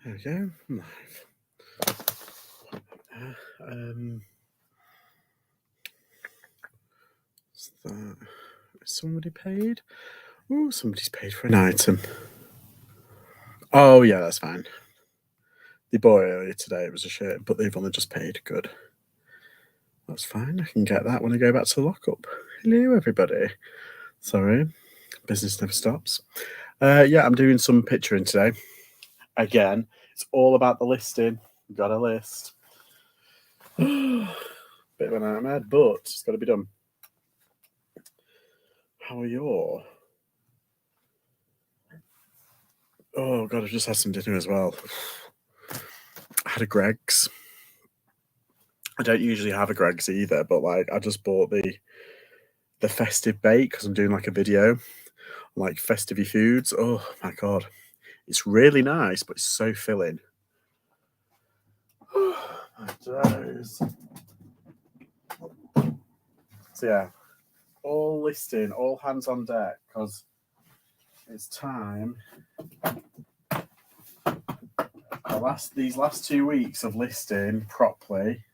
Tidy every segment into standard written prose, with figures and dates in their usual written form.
There we go. Live. Is somebody paid? Oh, somebody's paid for an item. Oh, yeah, that's fine. They bought it earlier today. It was a shirt, but they've only just paid. Good. That's fine. I can get that when I go back to the lockup. Hello, everybody. Sorry. Business never stops. Yeah, I'm doing some picturing today. Again, it's all about the listing. We've got a list. Bit of an nightmare, but it's got to be done. How are you? Oh, God, I've just had some dinner as well. I had a Greg's. I don't usually have a Greg's either, but like I just bought the festive bake because I'm doing like a video on like festive foods. Oh my God. It's really nice, but it's so filling. My days. So yeah, all listing, all hands on deck because it's time. These last 2 weeks of listing properly.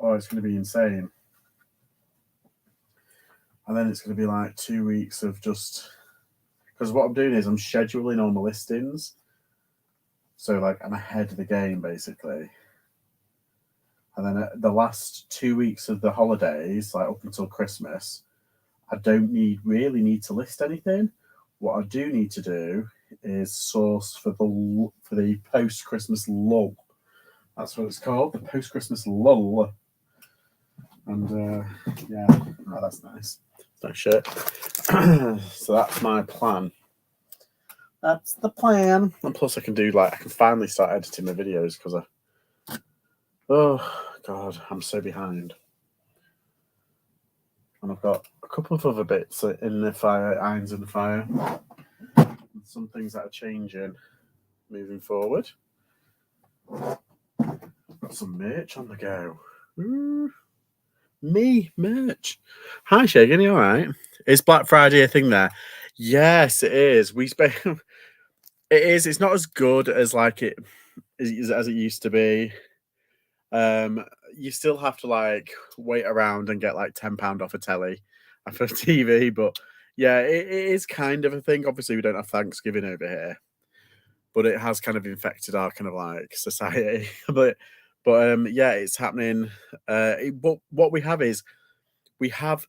Oh, it's going to be insane. And then it's going to be like 2 weeks of just because what I'm doing is I'm scheduling all my listings. So like I'm ahead of the game basically. And then the last 2 weeks of the holidays, like up until Christmas, I don't really need to list anything. What I do need to do is source for the post-Christmas lull. That's what it's called, the post-Christmas lull. And yeah, oh, that's nice. Nice shirt. So that's my plan. That's the plan. And plus I can finally start editing my videos because oh God, I'm so behind. And I've got a couple of other bits in the fire, irons in the fire. Some things that are changing moving forward. Got some merch on the go. Ooh. Me, merch. Hi, Shagan, you all right? Is Black Friday a thing there? Yes, it is. It is. It's not as good as like it as it used to be. You still have to like wait around and get like £10 off a telly for a TV, but yeah, it is kind of a thing. Obviously, we don't have Thanksgiving over here, but it has kind of infected our kind of like society. but yeah, it's happening. But what we have is we have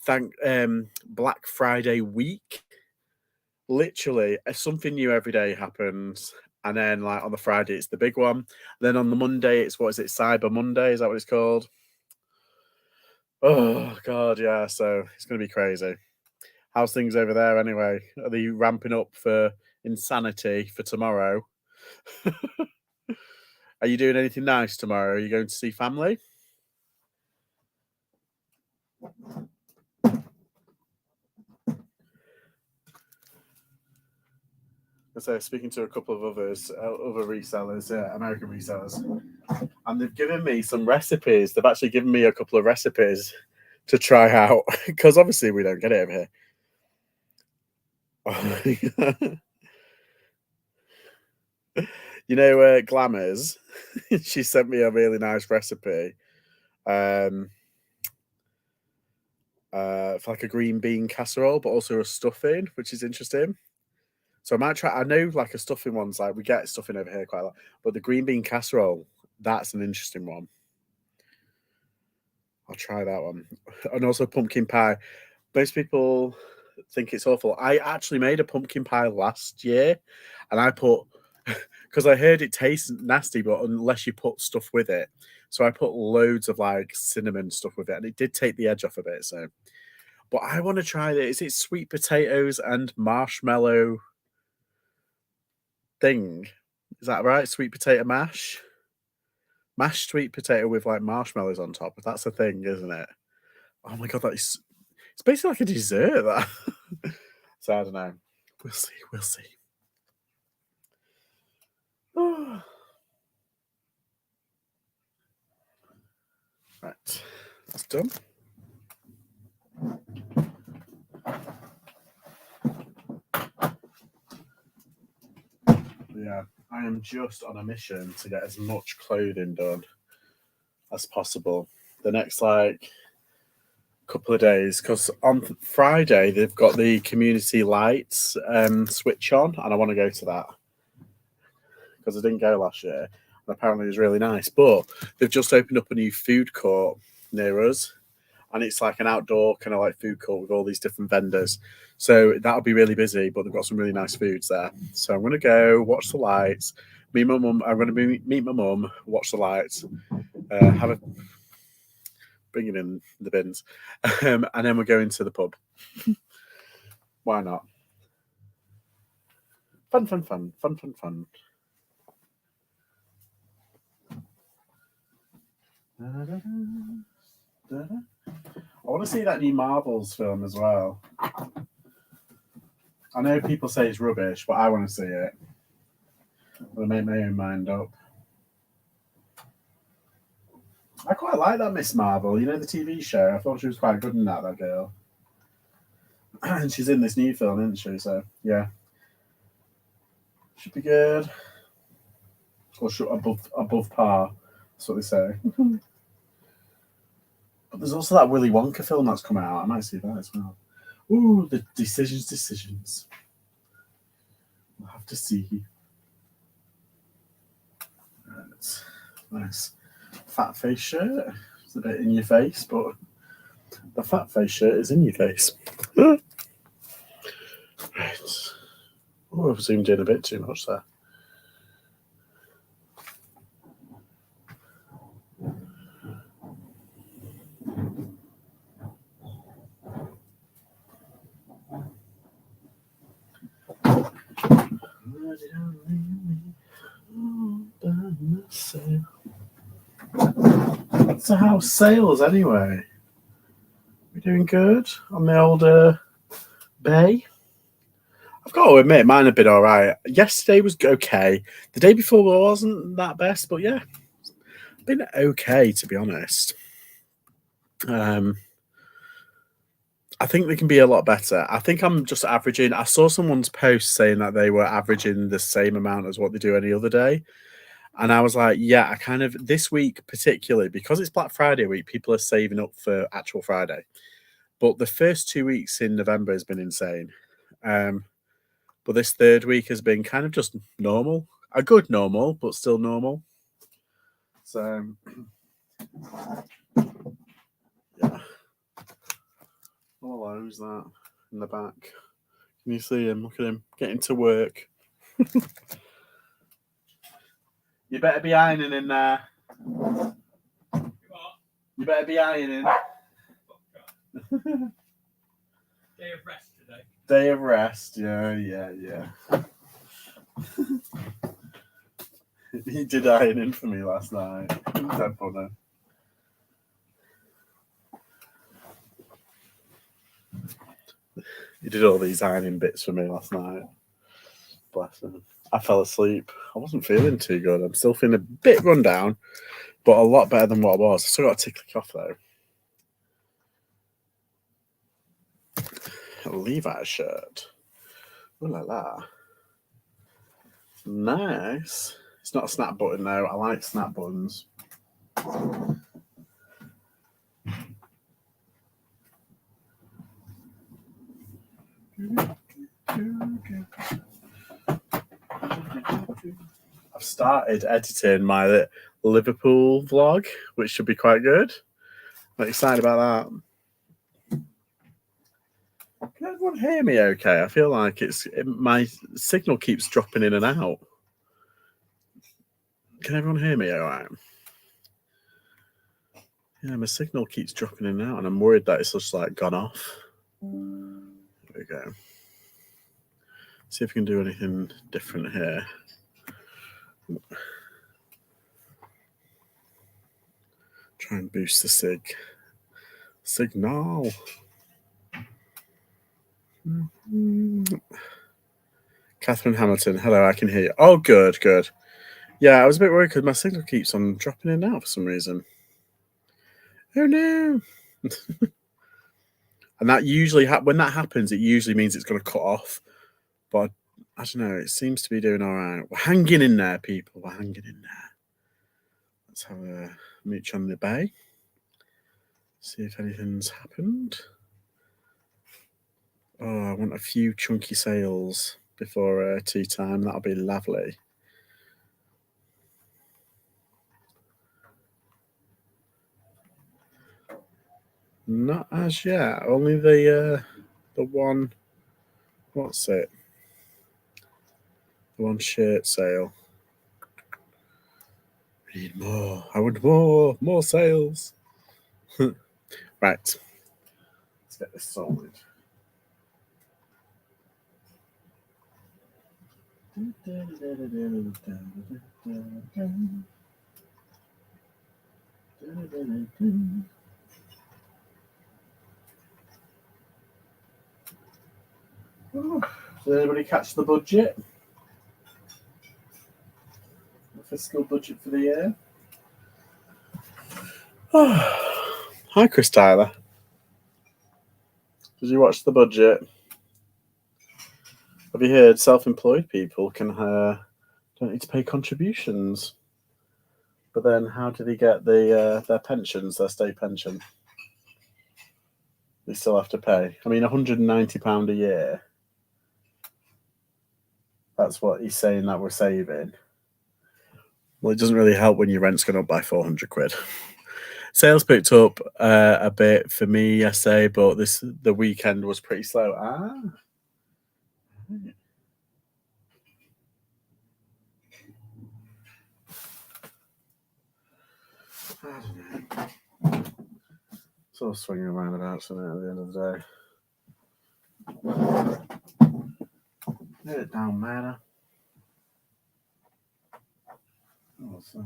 Black Friday week. Literally, something new every day happens. And then, like, on the Friday, it's the big one. Then on the Monday, it's, what is it, Cyber Monday? Is that what it's called? Oh, God, yeah. So it's going to be crazy. How's things over there, anyway? Are they ramping up for insanity for tomorrow? Are you doing anything nice tomorrow? Are you going to see family? So speaking to a couple of others, other resellers, American resellers, and they've given me some recipes. They've actually given me a couple of recipes to try out because obviously we don't get it over here. You know, Glamours, she sent me a really nice recipe for like a green bean casserole, but also a stuffing, which is interesting. So I might try. I know like a stuffing one's like we get stuffing over here quite a lot, but the green bean casserole, that's an interesting one. I'll try that one. And also pumpkin pie. Most people think it's awful. I actually made a pumpkin pie last year, and I put because I heard it tastes nasty, but unless you put stuff with it, so I put loads of like cinnamon stuff with it, and it did take the edge off a bit. So, but I want to try this. It's sweet potatoes and marshmallow thing. Is that right? Sweet potato mash, mashed sweet potato with like marshmallows on top. That's a thing, isn't it? Oh my God, that is. It's basically like a dessert. That. So I don't know. We'll see. We'll see. Right, that's done. Yeah, I am just on a mission to get as much clothing done as possible. The next like couple of days, because on Friday they've got the community lights switch on, and I want to go to that because I didn't go last year, and apparently it was really nice. But they've just opened up a new food court near us, and it's like an outdoor kind of like food court with all these different vendors. So that'll be really busy, but they've got some really nice foods there. So I'm going to go watch the lights. Me, my mum. I'm going to meet my mum, watch the lights, have a bring it in the bins, and then we're going to the pub. Why not? Fun, fun, fun, fun, fun, fun. I want to see that new Marvels film as well. I know people say it's rubbish, but I want to see it. I'll make my own mind up. I quite like that Miss Marvel, you know, the TV show. I thought she was quite good in that girl. And she's in this new film, isn't she? So, yeah. Should be good. Or above par. That's what they say. But there's also that Willy Wonka film that's come out. I might see that as well. Ooh, the decisions. We'll have to see. Right. Nice. Fat face shirt. It's a bit in your face, but the fat face shirt is in your face. Right. Oh, I've zoomed in a bit too much there. So how's sales anyway? We doing good on the old bay? I've got to admit, mine have been all right. Yesterday was okay. The day before wasn't that best, but yeah, been okay to be honest. I think they can be a lot better. I think I'm just averaging. I saw someone's post saying that they were averaging the same amount as what they do any other day. And I was like, yeah, I kind of, this week particularly, because it's Black Friday week, people are saving up for actual Friday. But the first 2 weeks in November has been insane. But this third week has been kind of just normal. A good normal, but still normal. So, yeah. Oh, who's that in the back? Can you see him? Look at him getting to work. You better be ironing in there. You better be ironing. Day of rest today. Day of rest, yeah. He did ironing for me last night. That funny. He did all these ironing bits for me last night. Bless him. I fell asleep. I wasn't feeling too good. I'm still feeling a bit run down, but a lot better than what I was. I still got a tickly cough though. A Levi's shirt. Ooh la la. Nice. It's not a snap button though. I like snap buttons. I've started editing my Liverpool vlog, which should be quite good. I'm excited about that. Can everyone hear me okay? I feel like my signal keeps dropping in and out. Can everyone hear me all right? Yeah, my signal keeps dropping in and out, and I'm worried that it's just like gone off. There we go. See if we can do anything different here. Try and boost the signal. Catherine Hamilton, hello, I can hear you. Oh, good. Yeah, I was a bit worried because my signal keeps on dropping in and out for some reason. Oh no! And that usually, when that happens, it usually means it's going to cut off. But I don't know. It seems to be doing all right. We're hanging in there, people. We're hanging in there. Let's have a mooch on the bay. See if anything's happened. Oh, I want a few chunky sales before tea time. That'll be lovely. Not as yet. Only the one. What's it? The one shirt sale. We need more. I want more sales. Right. Let's get this sorted. Did anybody catch the budget? The fiscal budget for the year? Hi, Chris Tyler. Did you watch the budget? Have you heard self-employed people don't need to pay contributions? But then, how do they get their pensions, their state pension? They still have to pay. I mean, £190 a year. That's what he's saying that we're saving. Well, it doesn't really help when your rent's gone up by 400 quid. Sales picked up a bit for me yesterday, but the weekend was pretty slow. I don't know. It's all swinging around about something at the end of the day. It don't matter. Oh, so.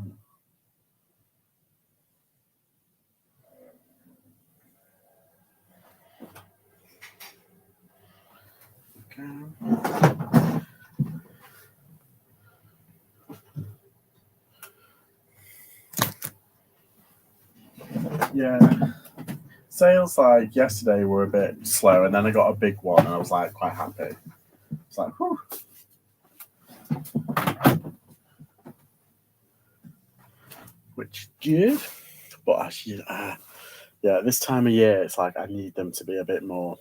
Okay. Yeah. Sales like yesterday were a bit slow, and then I got a big one, and I was like quite happy. It's like, whew. Which good, but actually, yeah, this time of year, it's like I need them to be a bit more.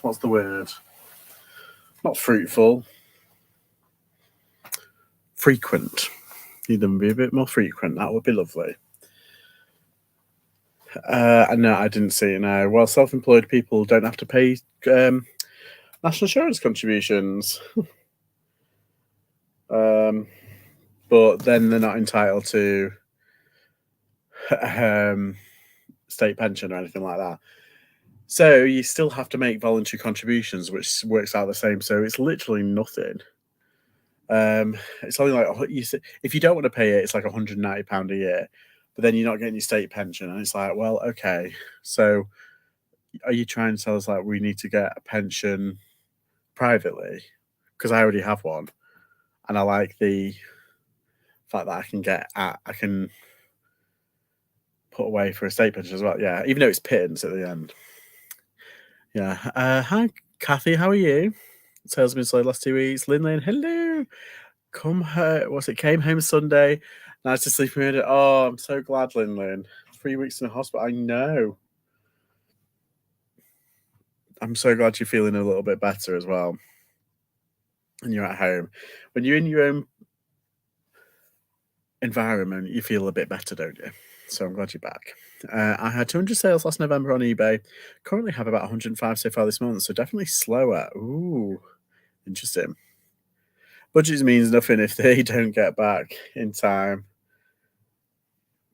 What's the word? Not fruitful. Frequent. Need them to be a bit more frequent. That would be lovely. No, I didn't see it now. Well, self-employed people don't have to pay national insurance contributions. But then they're not entitled to state pension or anything like that. So you still have to make voluntary contributions, which works out the same. So it's literally nothing. It's only like if you don't want to pay it, it's like £190 a year, but then you're not getting your state pension, and it's like, well, okay. So are you trying to tell us like we need to get a pension privately? Because I already have one, and I like the fact that I can put away for a state pension as well. Yeah, even though it's pittance at the end. Yeah. Hi, Kathy. How are you? Sales been slow the last 2 weeks. Lynn, hello. Came home Sunday. Nice to sleep in it. Oh, I'm so glad, Lynn. 3 weeks in the hospital. I know. I'm so glad you're feeling a little bit better as well. And you're at home. When you're in your own environment, you feel a bit better, don't you? So I'm glad you're back. I had 200 sales last November on eBay. Currently have about 105 so far this month, so definitely slower. Ooh, interesting. Budgets means nothing if they don't get back in time.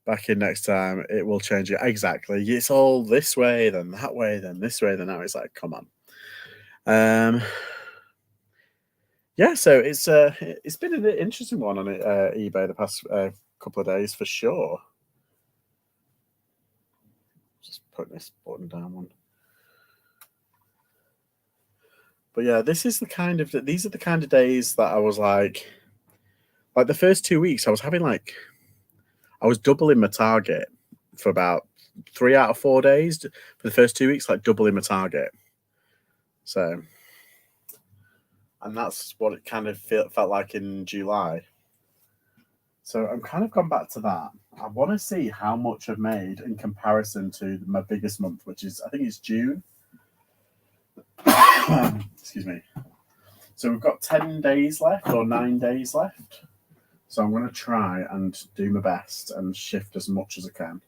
Back in next time, it will change it. Exactly. It's all this way, then that way, then this way, then that way. It's like, come on. Yeah, so it's been an interesting one on eBay the past couple of days for sure. Just putting this button down one. But yeah, these are the kind of days that I was like the first 2 weeks I was having I was doubling my target for about 3 out of 4 days for the first 2 weeks, like doubling my target. So And that's what it kind of felt like in July. So I'm kind of gone back to that. I want to see how much I've made in comparison to my biggest month, which is, I think it's June. Excuse me. So we've got 10 days left or 9 days left. So I'm going to try and do my best and shift as much as I can.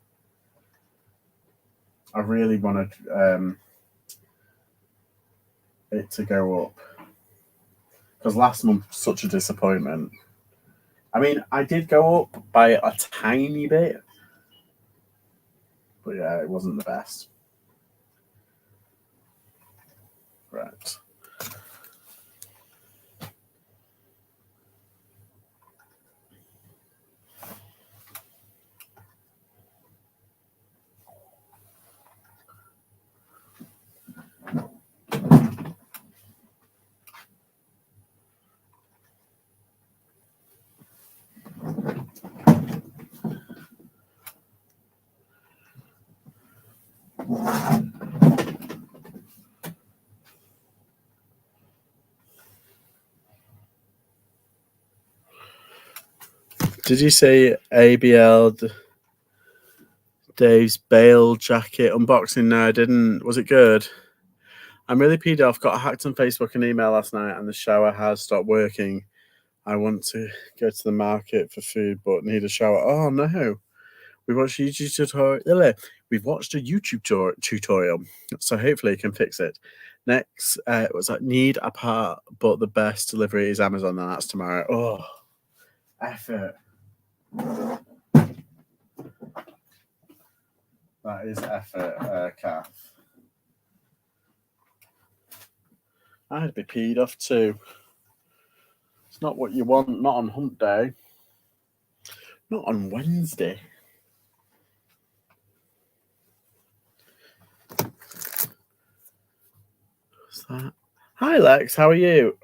I really wanted it to go up. Because last month was such a disappointment. I mean, I did go up by a tiny bit. But yeah, it wasn't the best. Right. Did you say ABL Dave's Bale jacket unboxing? No, I didn't. Was it good? I'm really peed off. Got hacked on Facebook and email last night, and the shower has stopped working. I want to go to the market for food, but need a shower. Oh no! We watched a YouTube tutorial. We've watched a YouTube tutorial, so hopefully you can fix it. Next, was like need a part, but the best delivery is Amazon, and that's tomorrow. Oh, effort. That is effort, Kath. I'd be peed off too. It's not what you want, not on hump day. Not on Wednesday. What's that? Hi Lex, how are you?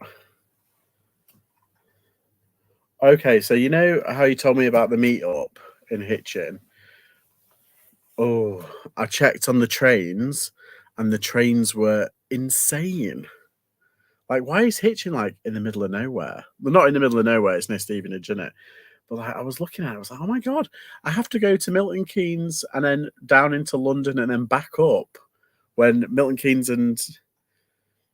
Okay, so you know how you told me about the meetup in Hitchin? Oh, I checked on the trains and the trains were insane. Like, why is Hitchin like in the middle of nowhere? Well, not in the middle of nowhere, it's near Stevenage, isn't it? But like, I was looking at it, I was like, oh my God, I have to go to Milton Keynes and then down into London and then back up when Milton Keynes and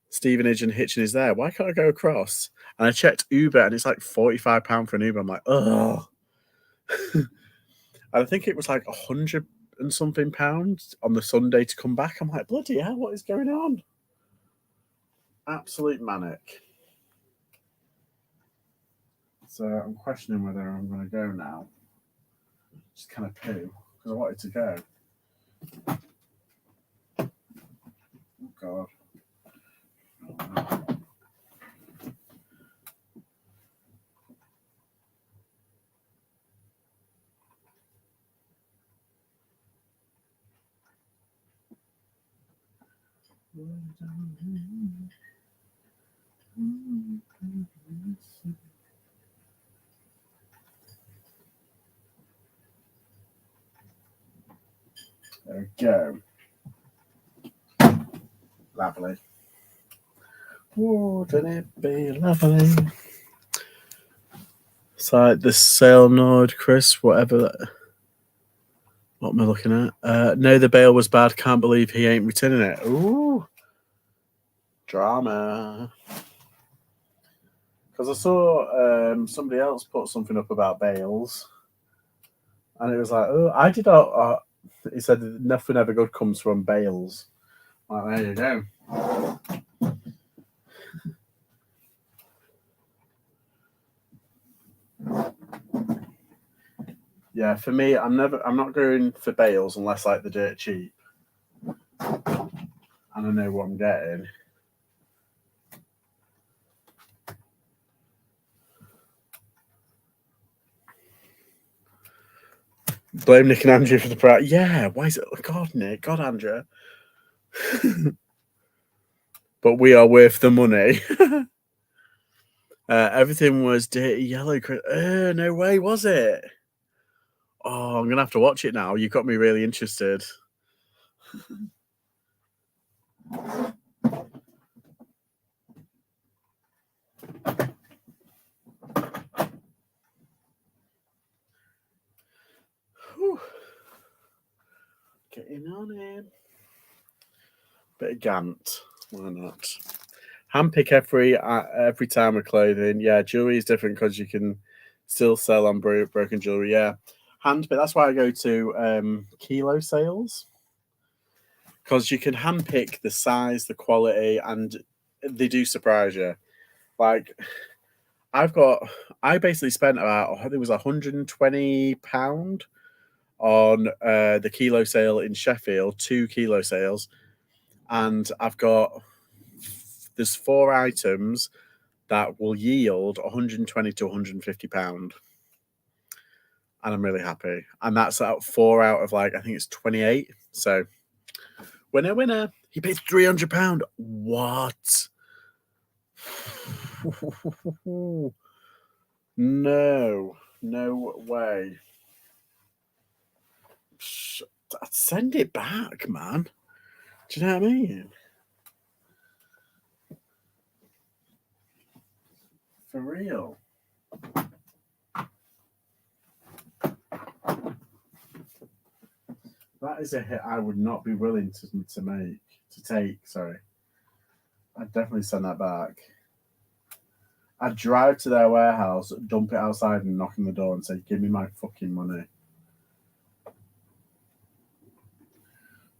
Stevenage and Hitchin is there. Why can't I go across? And I checked Uber and it's like £45 for an Uber. I'm like, oh. I think it was like 100 and something pounds on the Sunday to come back. I'm like, bloody hell, what is going on? Absolute manic. So I'm questioning whether I'm going to go now. Just kind of poo because I wanted to go. Oh God. There we go. Lovely. Wouldn't it be lovely? It's like the sale node, Chris, whatever that. What am I looking at? No, the bail was bad. Can't believe he ain't returning it. Ooh. Drama. Because I saw somebody else put something up about bails. And it was like, oh, I did not. He said nothing ever good comes from bails. Like, there you go. Yeah, for me, I'm not going for bails unless like the dirt cheap. And I know what I'm getting. Blame Nick and Andrew for the price. Yeah, why is it? God, Nick. God, Andrew. But we are worth the money. Everything was dirty yellow. No way, was it? Oh, I'm going to have to watch it now. You got me really interested. Getting on him. Bit of Gant. Why not? Handpick every time with clothing. Yeah, jewelry is different because you can still sell on broken jewelry. Yeah, handpick. That's why I go to kilo sales, because you can handpick the size, the quality, and they do surprise you. Like I basically spent about, I think it was £120 on the kilo sale in Sheffield, 2 kilo sales, and there's 4 items that will yield £120 to £150, and I'm really happy. And that's 4 out of, like, I think it's 28. So winner. He paid £300. What? No way. I'd send it back, man. Do you know what I mean? For real. That is a hit I would not be willing to take. Sorry. I'd definitely send that back. I'd drive to their warehouse, dump it outside, and knock on the door and say, "Give me my fucking money."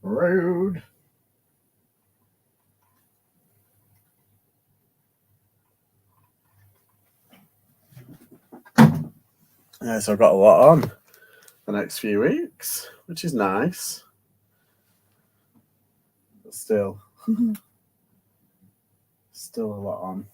Rude. Yeah, so I've got a lot on the next few weeks, which is nice. But still a lot on.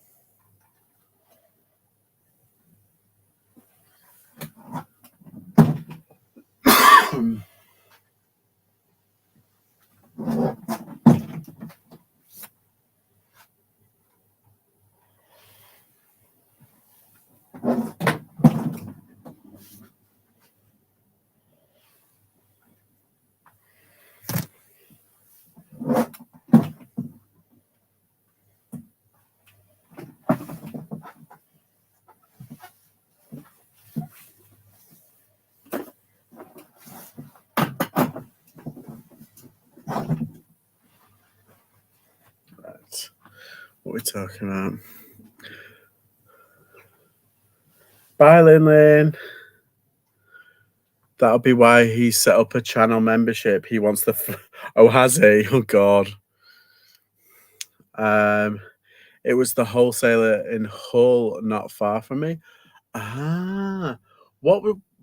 Right. What are we talking about? Bye, Lin. That'll be why he set up a channel membership. He wants oh, has he? Oh, God. It was the wholesaler in Hull, not far from me.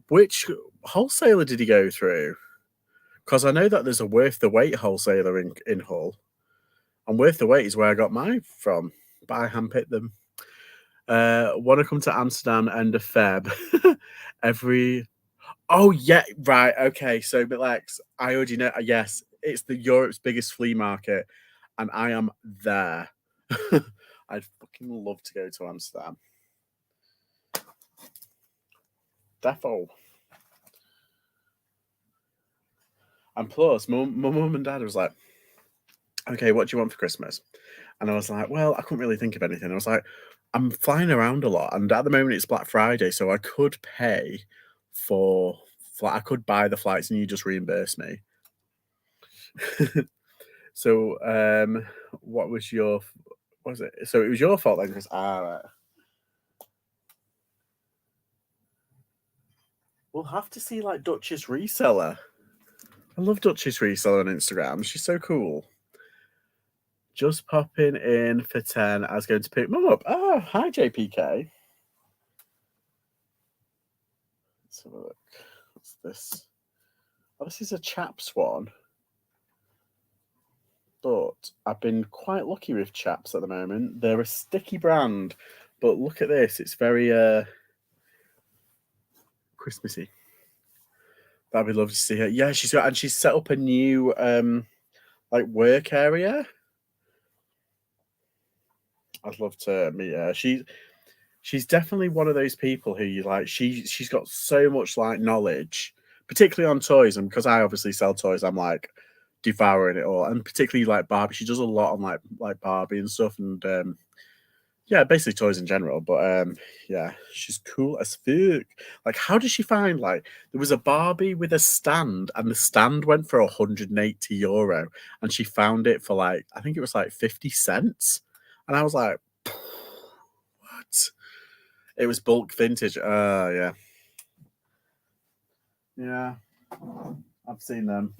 Which wholesaler did he go through? Because I know that there's a Worth the Weight wholesaler in Hull. And Worth the Weight is where I got mine from. But I handpicked them. Want to come to Amsterdam end of Feb? Oh, yeah, right, okay. So, but Lex, I already know. Yes, it's Europe's biggest flea market, and I am there. I'd fucking love to go to Amsterdam. Defo. And plus, my mum and dad was like, "Okay, what do you want for Christmas?" And I was like, "Well, I couldn't really think of anything." I was like, "I'm flying around a lot, and at the moment it's Black Friday, so I could pay for I could buy the flights and you just reimburse me." So, what was it? So it was your fault then, Chris. Right. We'll have to see, like, Duchess Reseller. I love Duchess Reseller on Instagram. She's so cool. Just popping in for 10. I was going to pick Mum up. Oh, hi, JPK. Let's have a look. What's this? Oh, this is a Chaps one. But I've been quite lucky with Chaps at the moment. They're a sticky brand. But look at this. It's very Christmassy. That'd be lovely to see her. Yeah, she's set up a new like work area. I'd love to meet her. She's definitely one of those people who you like. She's got so much like knowledge, particularly on toys, and because I obviously sell toys, I'm like devouring it all. And particularly like Barbie, she does a lot on like Barbie and stuff. And Yeah, basically toys in general, but yeah, she's cool as fuck. Like, how did she find like there was a Barbie with a stand, and the stand went for €180, and she found it for like I think it was like 50 cents, and I was like, what? It was bulk vintage. Yeah, yeah, I've seen them.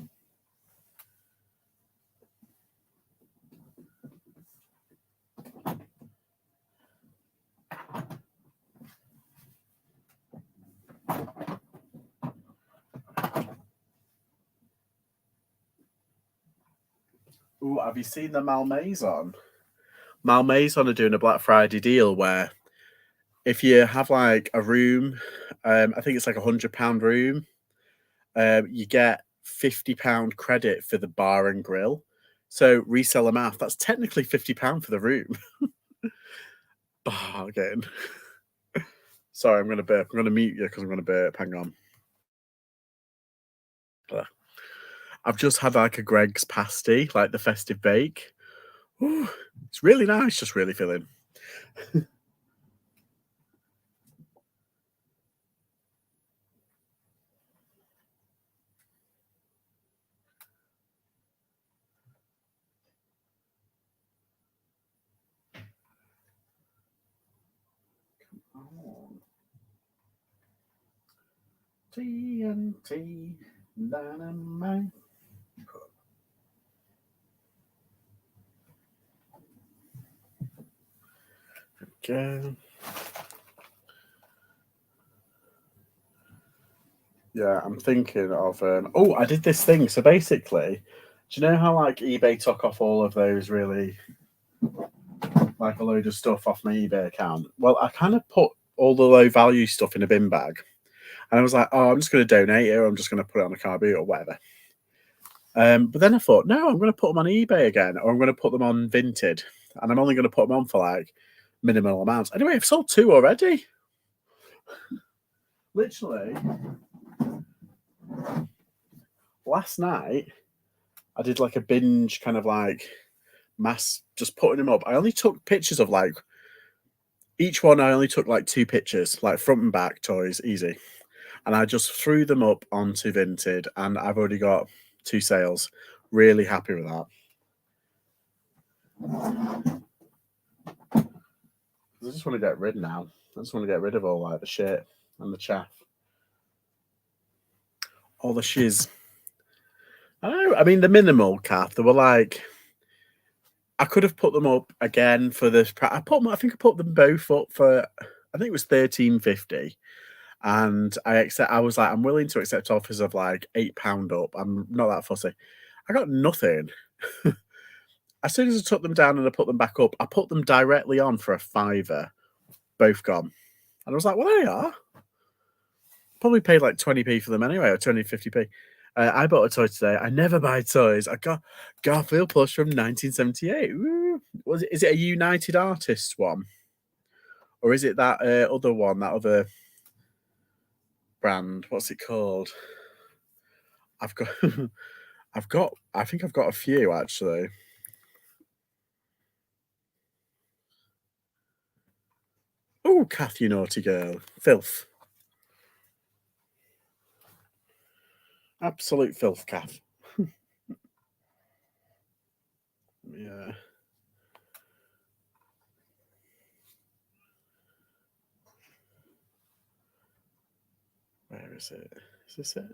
Ooh, have you seen the Malmaison? Malmaison are doing a Black Friday deal where if you have like a room, I think it's like £100 room, you get £50 credit for the bar and grill. So reseller math, that's technically £50 for the room. Bargain. Sorry, I'm gonna burp. I'm gonna mute you because I'm gonna burp. Hang on. I've just had like a Greg's pasty, like the festive bake. Ooh, it's really nice, just really filling. TNT dynamite. Okay. Yeah, I'm thinking of. Oh, I did this thing. So basically, do you know how like eBay took off all of those really like a load of stuff off my eBay account? Well, I kind of put all the low value stuff in a bin bag, and I was like, oh, I'm just going to donate it, or I'm just going to put it on a car boot or whatever. But then I thought, no, I'm going to put them on eBay again, or I'm going to put them on Vinted, and I'm only going to put them on for like minimal amounts. Anyway, I've sold 2 already. Literally, last night I did like a binge kind of like mass, just putting them up. I only took pictures of like each one. I only took like 2 pictures, like front and back toys, easy, and I just threw them up onto Vinted, and I've already got 2 sales. Really happy with that. I just want to get rid now. I just want to get rid of all like the shit and the chaff, all the shiz. I know. I mean, the minimal calf. They were like, I could have put them up again for this. I put them. I think I put them both up for. I think it was 13.50, and I was like, I'm willing to accept offers of like £8 up. I'm not that fussy. I got nothing. As soon as I took them down and I put them back up, I put them directly on for a £5. Both gone, and I was like, well, there you are. Probably paid like 20p for them anyway, or 20, 50p. I bought a toy today. I never buy toys. I got Garfield plush from 1978. Woo. Is it a United Artists one? Or is it that other one, that other brand? What's it called? I've got, I think I've got a few actually. Oh, Kath, you naughty girl. Filth. Absolute filth, Kath. Yeah. Where is it? Is this it?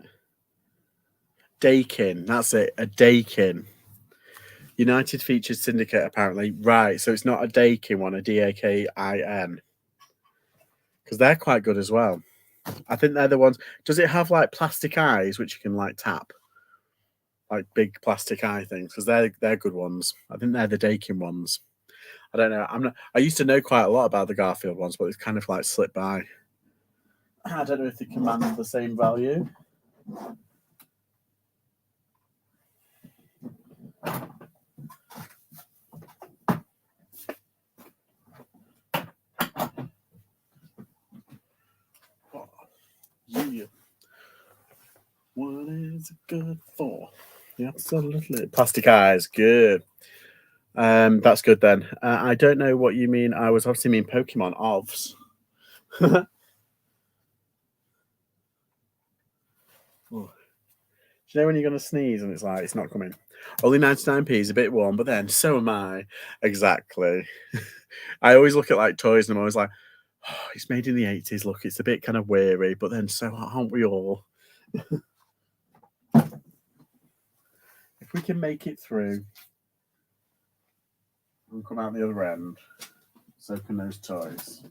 Dakin. That's it. A Dakin. United Featured Syndicate, apparently. Right. So it's not a Dakin one, a Dakin. Because they're quite good as well. I think they're the ones. Does it have like plastic eyes which you can like tap? Like big plastic eye things? Because they're good ones. I think they're the Dakin ones. I don't know. I used to know quite a lot about the Garfield ones, but it's kind of like slipped by. I don't know if they command the same value. Oh, yeah. What is it good for? Yeah, absolutely. Plastic eyes, good. That's good then. I don't know what you mean. I was obviously mean Pokemon OVs. Oh. Do you know when you're going to sneeze and it's like, it's not coming? Only 99p is a bit warm, but then so am I. Exactly. I always look at like toys and I'm always like, oh, it's made in the 80s. Look, it's a bit kind of weary, but then so aren't we all? If we can make it through and come out the other end, so can those toys.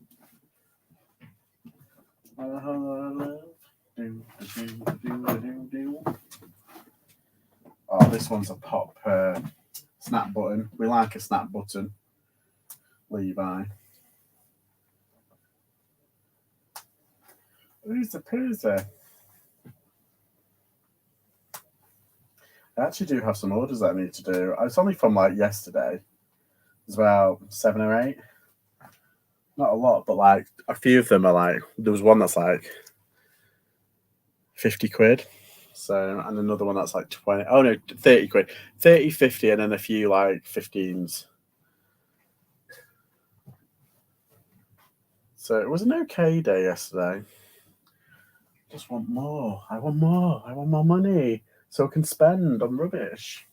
Oh, this one's a pop snap button. We like a snap button. Levi. Who's the poozer? I actually do have some orders that I need to do. It's only from like yesterday. It's about 7 or 8. Not a lot, but like a few of them are like, there was one that's like 50 quid. So, and another one that's like 20. Oh no, 30 quid. 30, 50, and then a few like 15s. So it was an okay day yesterday. Just want more. I want more. I want more money so I can spend on rubbish.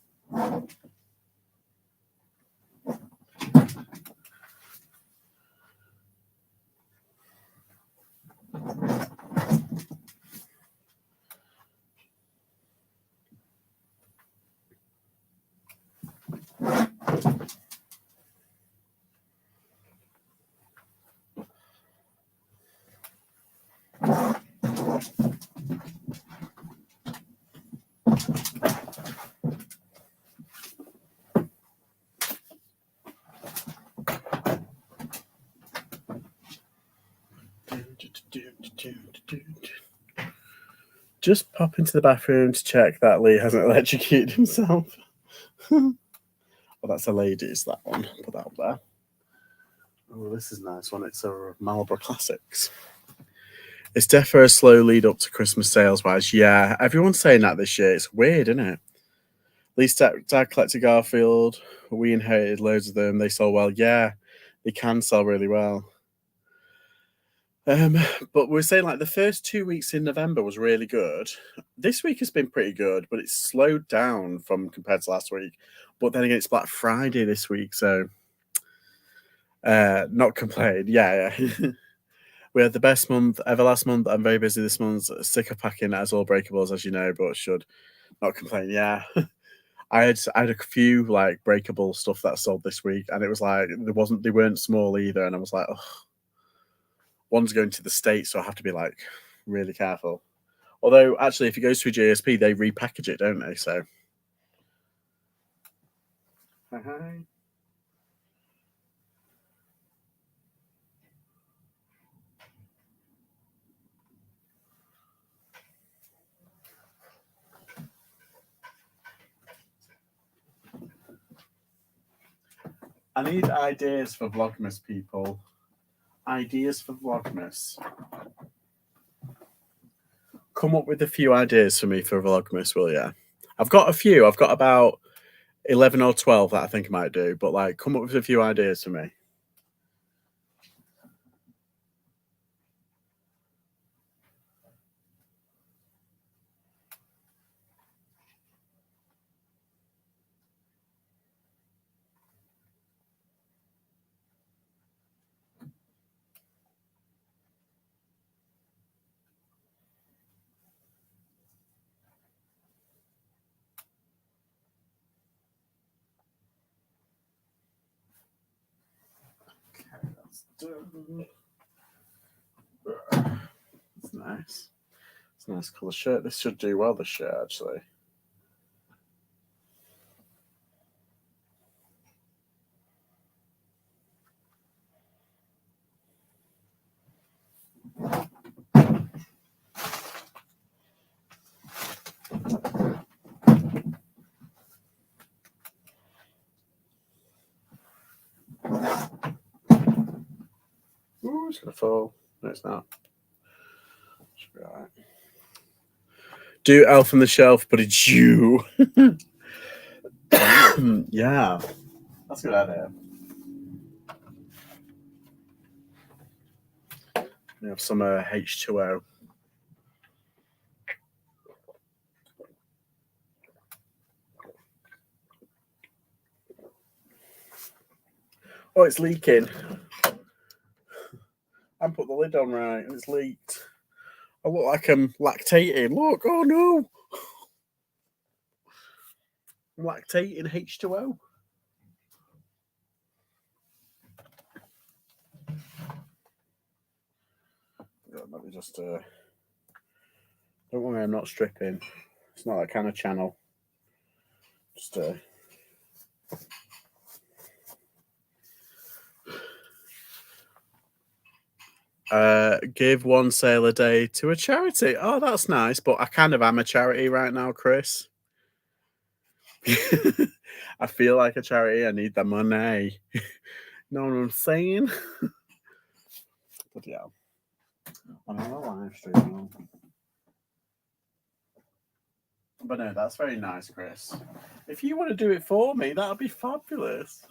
Just pop into the bathroom to check that Lee hasn't electrocuted himself. Well, that's a ladies, that one. Put that up there. Oh, this is a nice one. It's a Marlboro Classics. It's definitely a slow lead up to Christmas sales wise. Yeah, everyone's saying that this year. It's weird, isn't it? At least Dad collected Garfield. We inherited loads of them. They sold well. Yeah, they can sell really well. But we're saying like the first 2 weeks in November was really good. This week has been pretty good, but it's slowed down from compared to last week. But then again, it's Black Friday this week, so not complain. Yeah. We had the best month ever last month. I'm very busy this month. Sick of packing as all breakables, as you know, but should not complain. Yeah. I had a few like breakable stuff that sold this week, and it was like they weren't small either, and I was like, oh, one's going to the States, so I have to be like really careful. Although actually, if it goes to a GSP, they repackage it, don't they? So. Hi. I need ideas for Vlogmas, people. Ideas for Vlogmas. Come up with a few ideas for me for Vlogmas, will ya? I've got a few. I've got about 11 or 12 that I think I might do, but like, come up with a few ideas for me. Okay, that's done. It's nice. It's a nice colour shirt. This should do well, this shirt, actually. Ooh, it's going to fall. No, it's not. Should be all right. Do Elf on the Shelf, but it's you. Yeah. That's a good idea. We have some H2O. Oh, it's leaking. I put the lid on right and it's leaked. I look like I'm lactating. Look, oh no. I'm lactating H2O. Let me just don't worry, I'm not stripping. It's not that kind of channel. Just give one sale a day to a charity. Oh, that's nice, but I kind of am a charity right now, Chris. I feel like a charity. I need the money. Know what I'm saying? But yeah, I'm on a live stream. But no, that's very nice, Chris. If you want to do it for me, that'd be fabulous.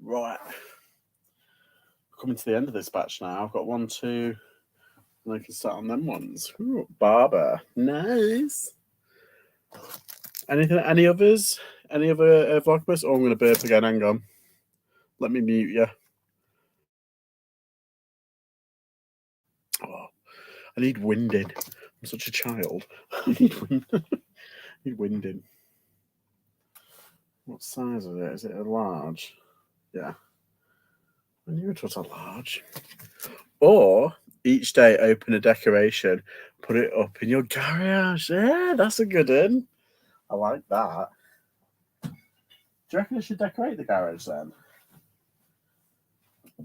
Right. Coming to the end of this batch now. I've got 1, 2, and I can start on them ones. Ooh, Barber. Nice. Anything? Any others? Any other Vlogmas? Oh, I'm going to burp again. Hang on. Let me mute you. Oh, I need winding. I'm such a child. I need winding. What size is it? Is it a large? Yeah. I knew it was a large. Or each day open a decoration, put it up in your garage. Yeah, that's a good one. I like that. Do you reckon I should decorate the garage then?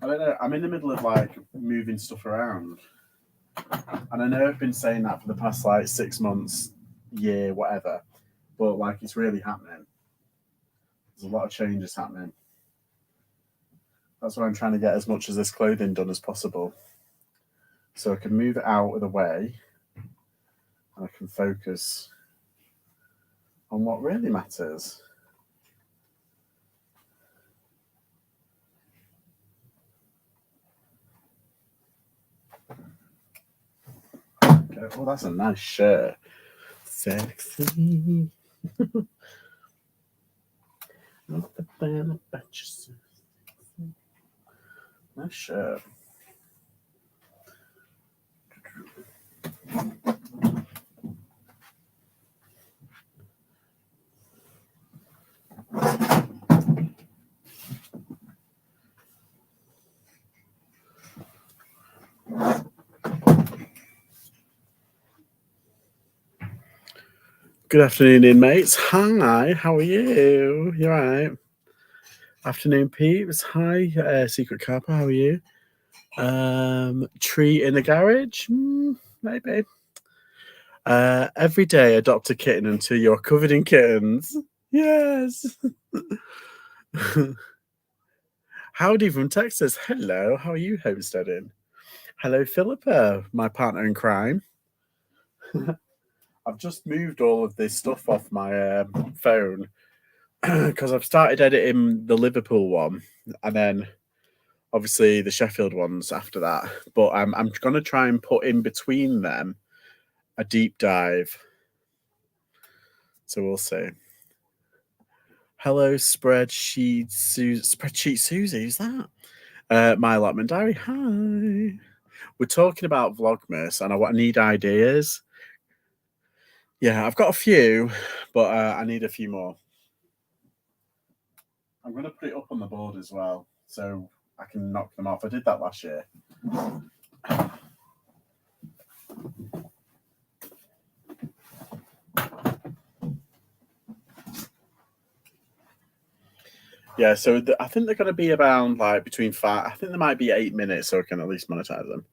I don't know. I'm in the middle of like moving stuff around. And I know I've been saying that for the past like 6 months, year, whatever. But like it's really happening. There's a lot of changes happening. That's why I'm trying to get as much of this clothing done as possible. So I can move it out of the way and I can focus on what really matters. Okay. Oh, that's a nice shirt. Sexy. Not the fan about you. Nice shirt. Good afternoon, inmates. Hi, how are you? You alright? Afternoon, peeps. Hi, Secret Carper, how are you? Tree in the garage? Maybe. Every day adopt a kitten until you're covered in kittens. Yes. Howdy from Texas. Hello, how are you homesteading? Hello, Philippa, my partner in crime. I've just moved all of this stuff off my phone because I've started editing the Liverpool one and then obviously the Sheffield ones after that. But I'm going to try and put in between them a deep dive. So we'll see. Hello, Spreadsheet Susie. Who's that? My allotment diary. Hi. We're talking about Vlogmas and I need ideas. Yeah, I've got a few, but I need a few more. I'm going to put it up on the board as well, so I can knock them off. I did that last year. Yeah, so I think they're going to be around like between 5. I think there might be 8 minutes, so I can at least monetize them.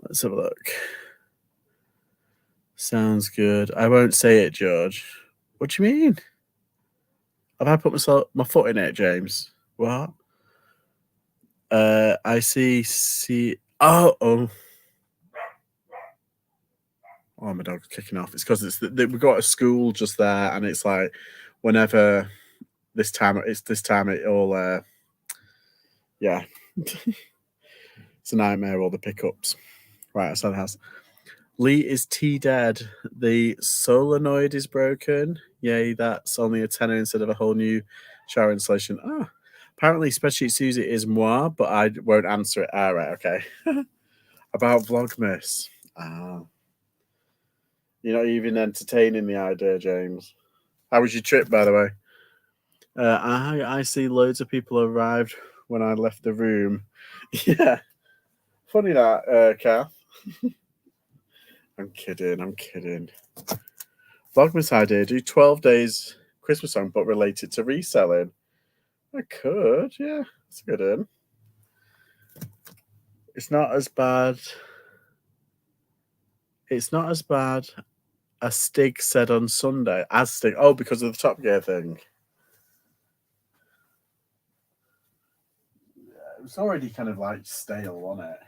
Let's have a look. Sounds good. I won't say it, George. What do you mean? Have I put my foot in it, James? What? I see. Oh. Oh, my dog's kicking off. It's because we've got a school just there, and it's like whenever this time it all yeah. It's a nightmare, all the pickups. Right outside the house. Lee is dead. The solenoid is broken. Yay, that's only a tenner instead of a whole new shower installation. Oh, apparently Spreadsheet Susie is moi, but I won't answer it. Right, okay. About Vlogmas. You're not even entertaining the idea, James. How was your trip, by the way? I see loads of people arrived when I left the room. Yeah. Funny that, Kath. I'm kidding. Vlogmas idea, do 12 days Christmas song, but related to reselling. I could, yeah. That's a good one. It's not as bad as Stig said on Sunday. As Stig, because of the Top Gear thing. Yeah, it was already kind of like stale, wasn't it?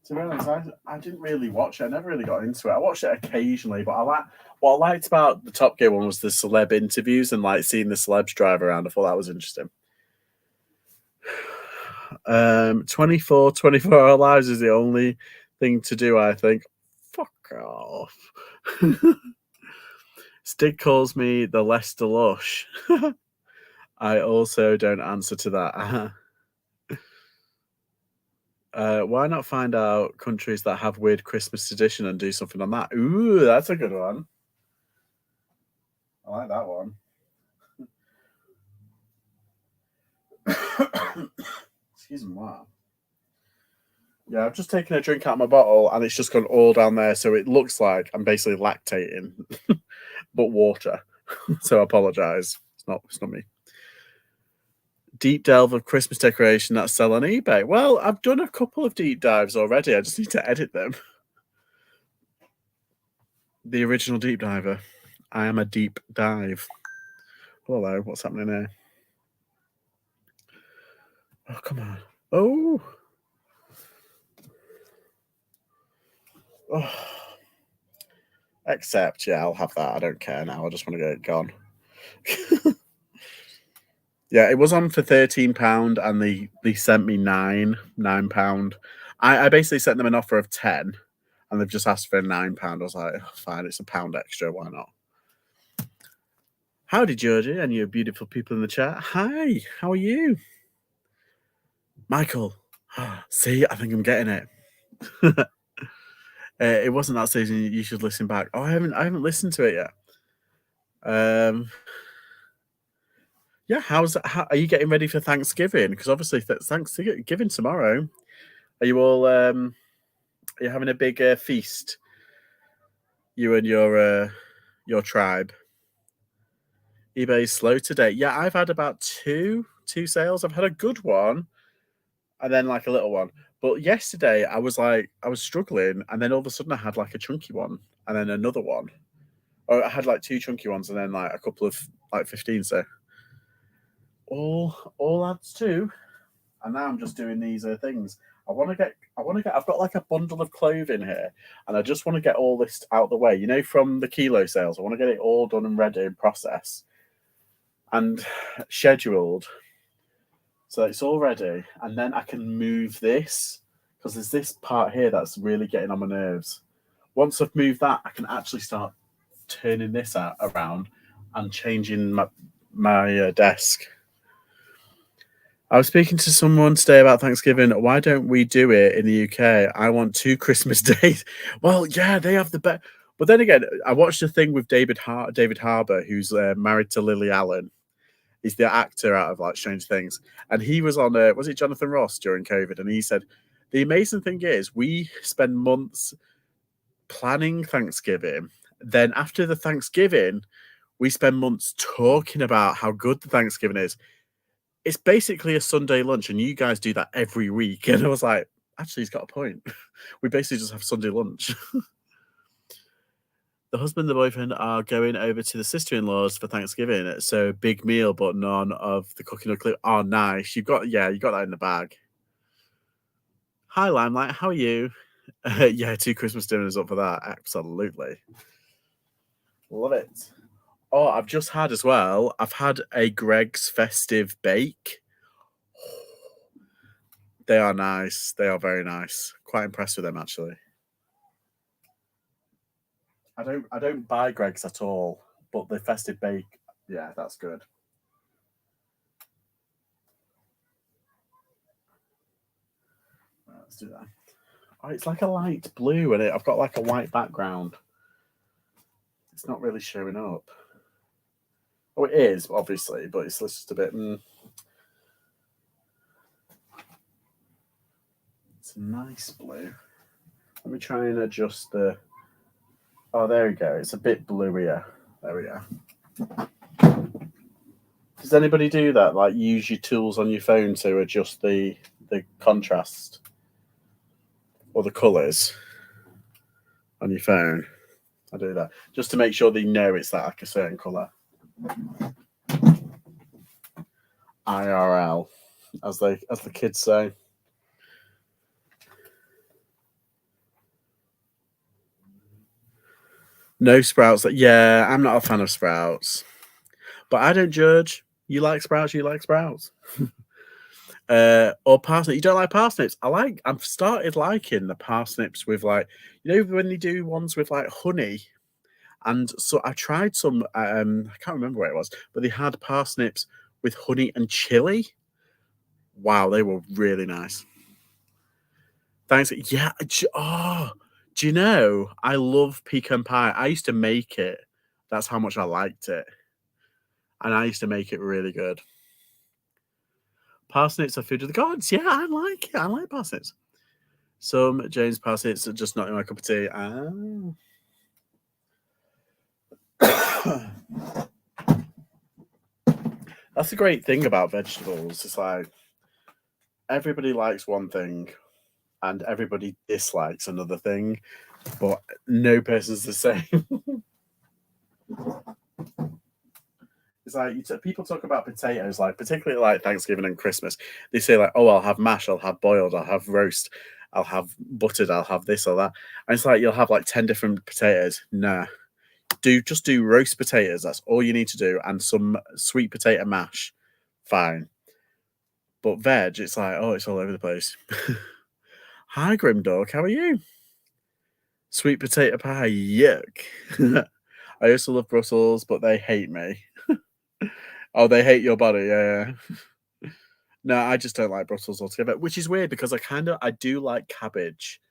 To be honest, I didn't really watch it. I never really got into it. I watched it occasionally, but what I liked about the Top Gear one was the celeb interviews and like seeing the celebs drive around. I thought that was interesting. 24 hour lives is the only thing to do, I think. Fuck off. Stig calls me the Leicester Lush. I also don't answer to that. Why not find out countries that have weird Christmas tradition and do something on that? Ooh, that's a good one. I like that one. Excuse me, wow. Yeah, I've just taken a drink out of my bottle and it's just gone all down there, so it looks like I'm basically lactating, but water. So I apologise. It's not me. Deep delve of Christmas decoration that sell on eBay. Well, I've done a couple of deep dives already. I just need to edit them. The original deep diver. I am a deep dive. Hello, what's happening here? Oh, come on. Oh. Except, yeah, I'll have that. I don't care now. I just want to get it gone. Yeah, it was on for £13 and they sent me £9. I basically sent them an offer of 10 and they've just asked for £9. I was like, oh, fine, it's £1 extra, why not? Howdy, Georgie, and you beautiful people in the chat. Hi, how are you? Michael. See, I think I'm getting it. It wasn't that season. You should listen back. Oh, I haven't listened to it yet. Yeah, how are you getting ready for Thanksgiving? Because obviously Thanksgiving tomorrow. Are you all are you having a big feast? You and your tribe. eBay's slow today. Yeah, I've had about two sales. I've had a good one, and then like a little one. But yesterday I was struggling, and then all of a sudden I had like a chunky one, and then another one. Or I had like two chunky ones, and then like a couple of like 15. So all adds to. And now I'm just doing these things. I've got like a bundle of clothing here, and I just want to get all this out the way. You know, from the kilo sales, I want to get it all done and ready and processed and scheduled, so it's all ready. And then I can move this, because there's this part here that's really getting on my nerves. Once I've moved that, I can actually start turning this around and changing my desk. I was speaking to someone today about Thanksgiving. Why don't we do it in the UK? I want 2 Christmas days. Well, yeah, they have the best. But then again, I watched a thing with David Harbour, who's married to Lily Allen. He's the actor out of like Strange Things, and he was on was it Jonathan Ross during COVID? And he said the amazing thing is we spend months planning Thanksgiving. Then after the Thanksgiving, we spend months talking about how good the Thanksgiving is. It's basically a Sunday lunch, and you guys do that every week. And I was like, actually, he's got a point. We basically just have Sunday lunch. The husband and the boyfriend are going over to the sister-in-laws for Thanksgiving. So big meal, but none of the cooking or cleaning. Oh, nice. You got that in the bag. Hi, Limelight. How are you? Yeah, 2 Christmas dinners up for that. Absolutely. Love it. Oh, I've just had as well. I've had a Greg's Festive Bake. They are nice. They are very nice. Quite impressed with them, actually. I don't buy Greg's at all, but the Festive Bake, yeah, that's good. Right, let's do that. Oh, it's like a light blue, and I've got like a white background. It's not really showing up. Oh, it is, obviously, but it's just a bit. It's a nice blue. Let me try and adjust the. Oh, there we go. It's a bit bluier. There we go. Does anybody do that? Like, use your tools on your phone to adjust the contrast or the colours on your phone? I do that just to make sure they know it's like a certain colour. IRL, as the kids say. No sprouts. Yeah, I'm not a fan of sprouts, but I don't judge. You like sprouts. You like sprouts. Or parsnips. You don't like parsnips? I've started liking the parsnips with like, when they do ones with like honey. And so I tried some. I can't remember where it was, but they had parsnips with honey and chili. Wow, they were really nice. Thanks. Yeah. Oh, do you know? I love pecan pie. I used to make it. That's how much I liked it, and I used to make it really good. Parsnips are food of the gods. Yeah, I like it. I like parsnips. Some James parsnips are just not in my cup of tea. That's the great thing about vegetables. It's like everybody likes one thing and everybody dislikes another thing, but no person's the same. It's like people talk about potatoes, like particularly like Thanksgiving and Christmas. They say like, "Oh, I'll have mash, I'll have boiled, I'll have roast, I'll have buttered, I'll have this or that." And it's like you'll have like 10 different potatoes. Nah, just do roast potatoes. That's all you need to do, and some sweet potato mash. Fine. But veg, it's like, oh, it's all over the place. Hi, Grimdog. How are you? Sweet potato pie. Yuck. I also love Brussels, but they hate me. Oh, they hate your body. Yeah, yeah. No, I just don't like Brussels altogether, which is weird because I do like cabbage,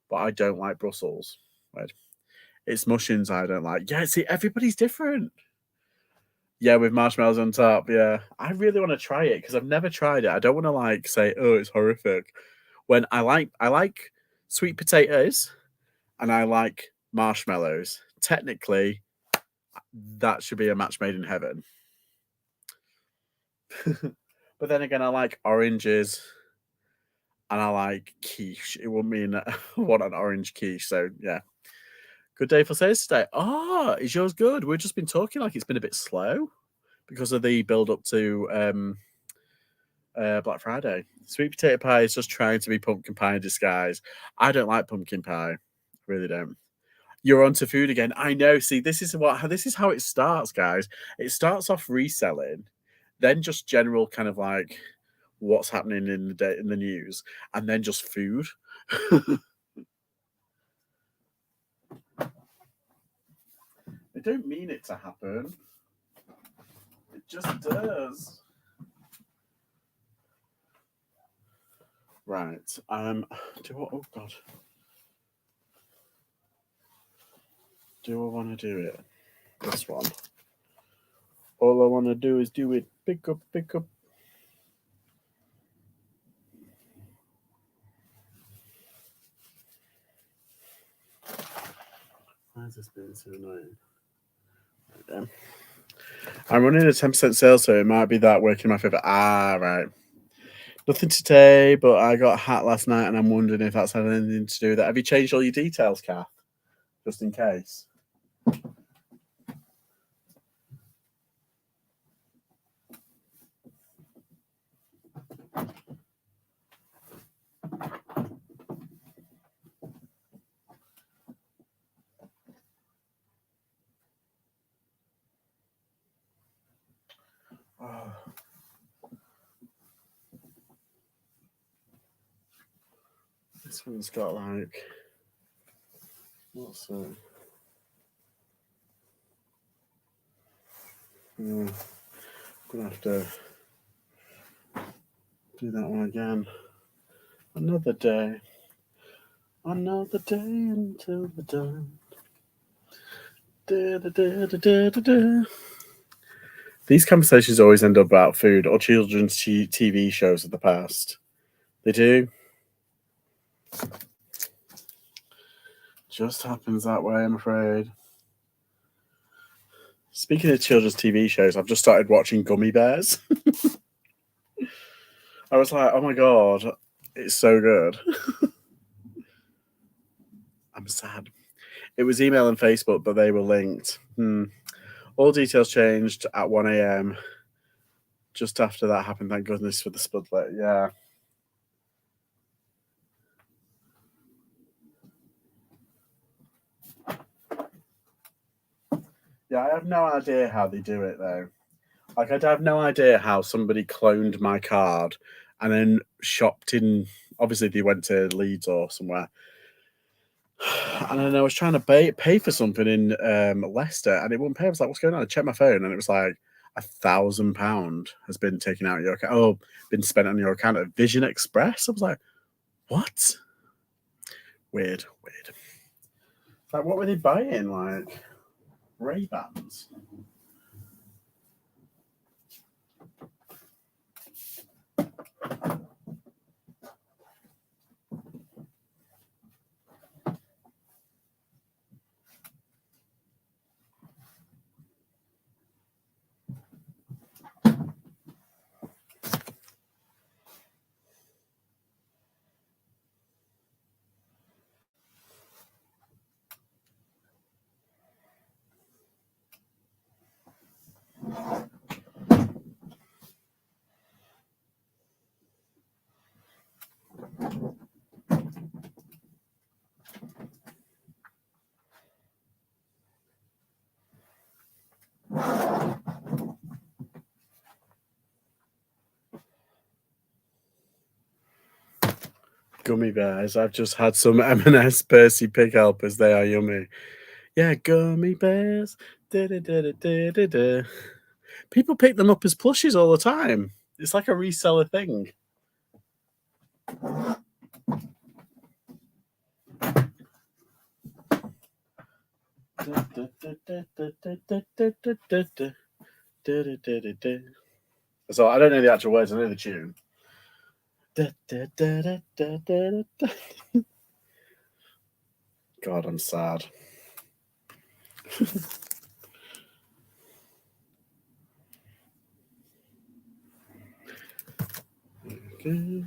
but I don't like Brussels. Right. It's mushrooms I don't like. Yeah, see, everybody's different. Yeah, with marshmallows on top. Yeah, I really want to try it because I've never tried it. I don't want to like say, "Oh, it's horrific." When I like sweet potatoes and I like marshmallows. Technically, that should be a match made in heaven. But then again, I like oranges and I like quiche. It wouldn't mean I want an orange quiche. So yeah. Good day for sales today. Ah, is yours good? We've just been talking like it's been a bit slow because of the build up to Black Friday. Sweet potato pie is just trying to be pumpkin pie in disguise. I don't like pumpkin pie. I really don't. You're onto food again. I know. See, this is how it starts, guys. It starts off reselling, then just general kind of like what's happening in the day in the news, and then just food. I don't mean it to happen. It just does. Right. Oh god. Do I want to do it? This one. All I want to do is do it. Pick up, pick up. Why has this been so annoying? Okay. I'm running a 10% sale, so it might be that working in my favour. Ah, right. Nothing today, but I got a hat last night, and I'm wondering if that's had anything to do with that. Have you changed all your details, Kath? Just in case. Oh. This one's got like, what's it? I'm gonna have to do that one again. Another day until the dawn. Da, da, da, da, da, da, da. These conversations always end up about food or children's TV shows of the past. They do. Just happens that way, I'm afraid. Speaking of children's TV shows, I've just started watching Gummy Bears. I was like, oh my god, it's so good. I'm sad. It was email and Facebook, but they were linked. All details changed at 1 a.m. Just after that happened, thank goodness for the spudlet. Yeah. Yeah, I have no idea how they do it, though. Like, I have no idea how somebody cloned my card and then shopped in. Obviously, they went to Leeds or somewhere. And then I was trying to pay for something in Leicester, and it wouldn't pay. I was like, "What's going on?" I checked my phone, and it was like £1,000 has been taken out of your account. Oh, been spent on your account at Vision Express. I was like, "What? Weird." Like, what were they buying? Like Ray-Bans? Gummy bears. I've just had some M&S Percy Pig helpers. They are yummy. Yeah, gummy bears. Da-da-da-da-da-da-da. People pick them up as plushies all the time. It's like a reseller thing. So I don't know the actual words. I know the tune. God, I'm sad. Okay.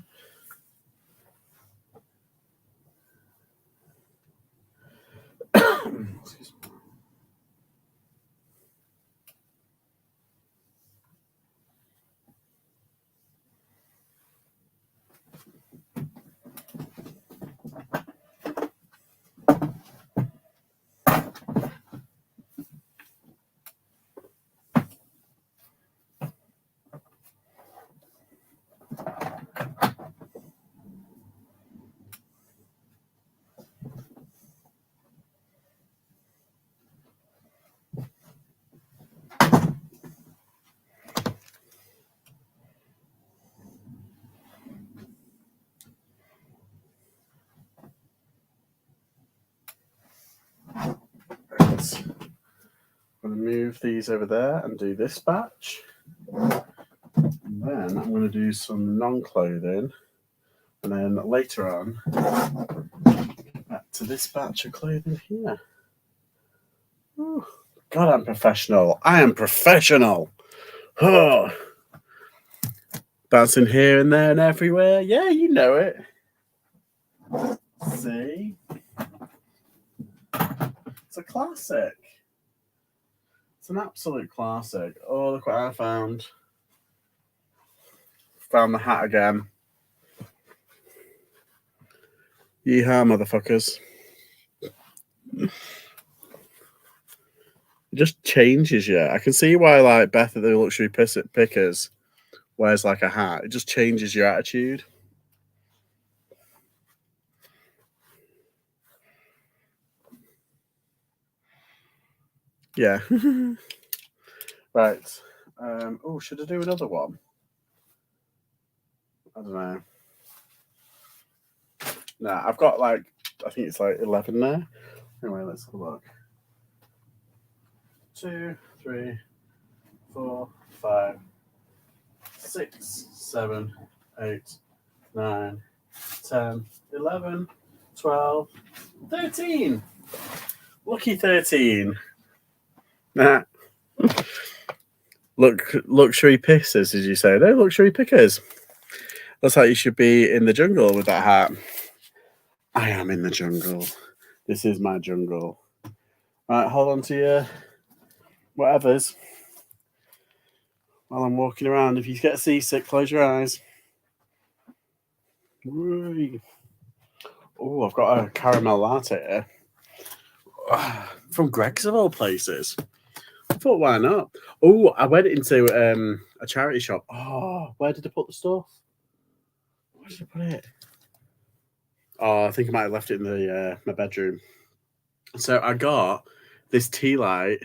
Excuse me. I'm going to move these over there and do this batch. And then I'm going to do some non-clothing. And then later on, back to this batch of clothing here. Ooh, God, I'm professional. I am professional. Oh. Bouncing here and there and everywhere. Yeah, you know it. See? It's a classic. It's an absolute classic. Oh, look what I found. Found the hat again. Yeehaw, motherfuckers. It just changes you. I can see why like Beth at the Luxury Pickers wears like a hat. It just changes your attitude. Yeah. Right. Oh, should I do another one? I don't know. Nah, I've got like, I think it's like 11 there. Anyway, let's have a look. 2, 3, 4, 5, 6, 7, 8, 9, 10, 11, 12, 13. Lucky 13. Nah. Luxury pissers, did you say? No, luxury pickers. Looks like you should be in the jungle with that hat. I am in the jungle. This is my jungle. Right, hold on to your whatevers while I'm walking around. If you get seasick, close your eyes. Oh, I've got a caramel latte here. From Greg's of all places. I thought, why not? Oh, I went into a charity shop. Oh, where did I put the stuff? Where did I put it? Oh, I think I might have left it in the my bedroom. So I got this tea light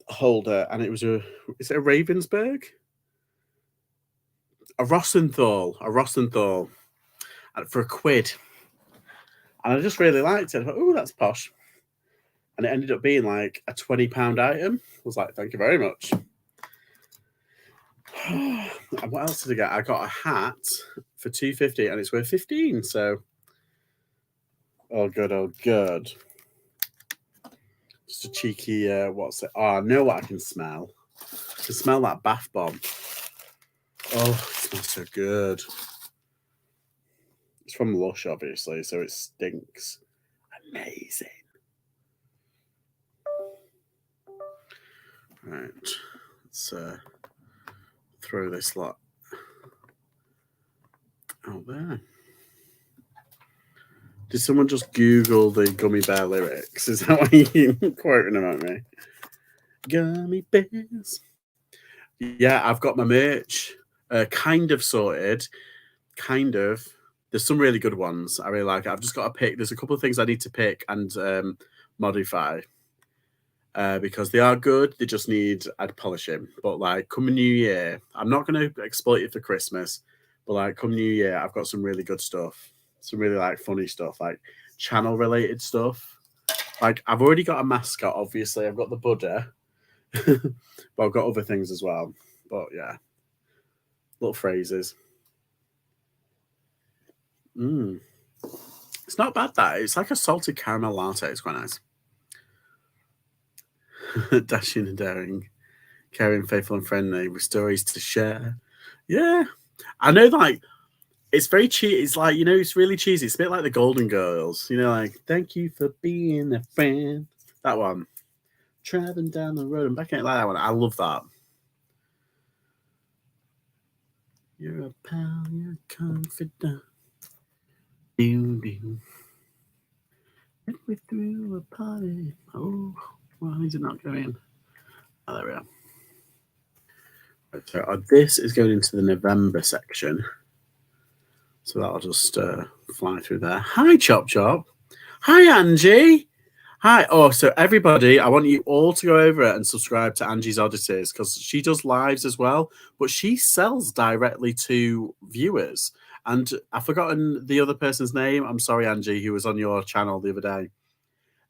holder, and it was is it a Ravensburg? A Rossenthal, for £1. And I just really liked it. I thought, oh, that's posh. And it ended up being like a £20 item. I was like, thank you very much. And what else did I get? I got a hat for £2.50 and it's worth 15. So, oh good, oh good. Just a cheeky, what's it? Oh, I know what I can smell. I can smell that bath bomb. Oh, it smells so good. It's from Lush, obviously, so it stinks. Amazing. Right, let's throw this lot out there. Did someone just Google the gummy bear lyrics? Is that what you're quoting about me? Gummy bears. Yeah, I've got my merch kind of sorted. Kind of. There's some really good ones. I really like it. I've just got to pick. There's a couple of things I need to pick and modify because they are good. They just need I'd polishing. But like come New Year, I'm not going to exploit it for Christmas. But like come New Year, I've got some really good stuff. Some really like funny stuff, like channel related stuff. Like I've already got a mascot. Obviously, I've got the Buddha, but I've got other things as well. But yeah, little phrases. It's not bad, that. It's like a salted caramel latte. It's quite nice. Dashing and daring, caring, faithful and friendly, with stories to share. Yeah. I know, like, it's very cheesy. It's like, you know, it's really cheesy. It's a bit like the Golden Girls. You know, like, thank you for being a friend. That one. Traveling down the road and back at like that one. I love that. You're a pal, you're a confidant. If we threw a party. Oh, why is it not going? Oh, there we are. Right, so this is going into the November section. So that'll just fly through there. Hi, Chop Chop. Hi, Angie. Hi. Oh, so everybody, I want you all to go over and subscribe to Angie's Oddities because she does lives as well, but she sells directly to viewers. And I've forgotten the other person's name. I'm sorry, Angie, who was on your channel the other day.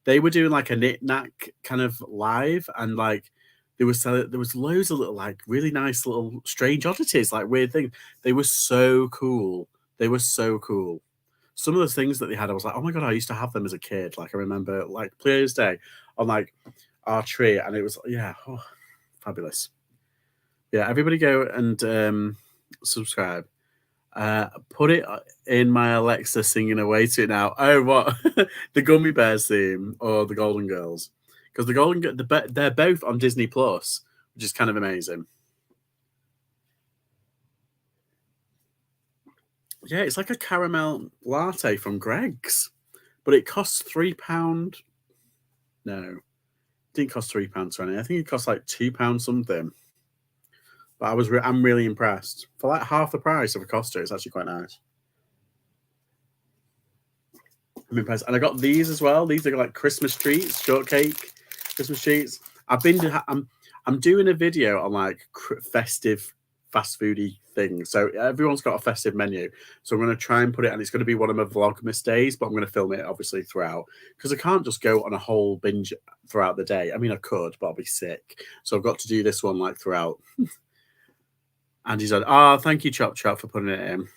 They were doing like a knick-knack kind of live, and like there was loads of little like really nice little strange oddities, like weird things. They were so cool. They were so cool. Some of the things that they had, I was like, oh my god, I used to have them as a kid. Like I remember, like clear as day, on like our tree, and it was fabulous. Yeah, everybody go and subscribe. Put it in my Alexa singing away to it now. Oh, what? The Gummy Bears theme or the Golden Girls? Because they're both on Disney Plus, which is kind of amazing. Yeah, it's like a caramel latte from Greg's, but it costs £3. No, Didn't cost £3 or anything. I think it cost like £2 something. But I'm really impressed. For like half the price of a Costa, it's actually quite nice. I'm impressed. And I got these as well. These are like Christmas treats, shortcake Christmas treats. I'm doing a video on like festive fast foody things. So everyone's got a festive menu. So I'm going to try and put it, and it's going to be one of my Vlogmas days, but I'm going to film it obviously throughout because I can't just go on a whole binge throughout the day. I mean, I could, but I'll be sick. So I've got to do this one like throughout. And he said, "Oh, thank you, Chop Chop, for putting it in."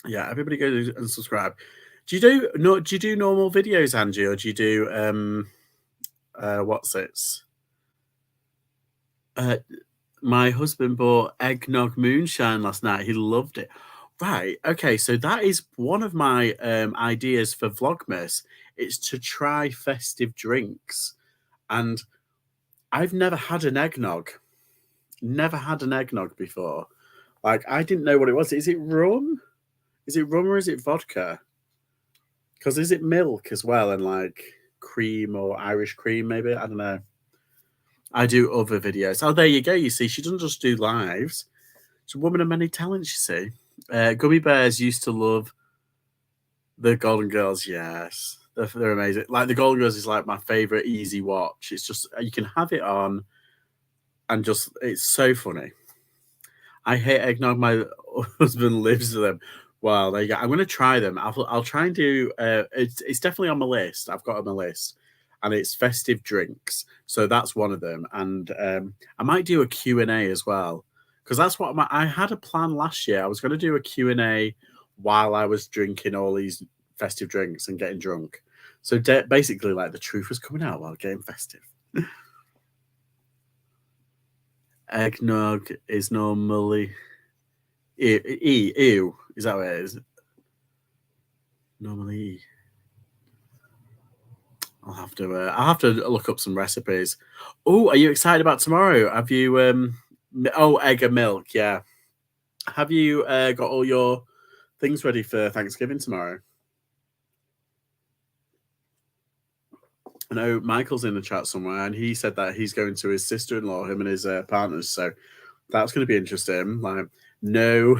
Yeah, everybody go and subscribe. Do you do normal videos, Angie, or do you do what's it? My husband bought eggnog moonshine last night. He loved it. Right. Okay. So that is one of my ideas for Vlogmas. It's to try festive drinks, and I've never had an eggnog. Never had an eggnog before. Like, I didn't know what it was. Is it rum? Is it rum or is it vodka? Because is it milk as well and like cream or Irish cream maybe? I don't know. I do other videos. Oh, there you go. You see, she doesn't just do lives. She's a woman of many talents, you see. Gummy Bears used to love the Golden Girls. Yes, they're amazing. Like the Golden Girls is like my favorite easy watch. It's just, you can have it on and just, it's so funny. I hate eggnog. My husband lives with them. Wow, there you go. I'm going to try them. I'll try and do. It's definitely on my list. I've got on my list, and it's festive drinks. So that's one of them. And I might do a Q&A as well, because that's what I had a plan last year. I was going to do a Q&A while I was drinking all these festive drinks and getting drunk. So basically, like the truth was coming out while getting festive. Eggnog is normally ew. Is that what it is? Normally, I'll have to look up some recipes. Oh, are you excited about tomorrow? Have you egg and milk? Yeah. Have you got all your things ready for Thanksgiving tomorrow? I know Michael's in the chat somewhere, and he said that he's going to his sister-in-law, him and his partners. So that's going to be interesting. Like, no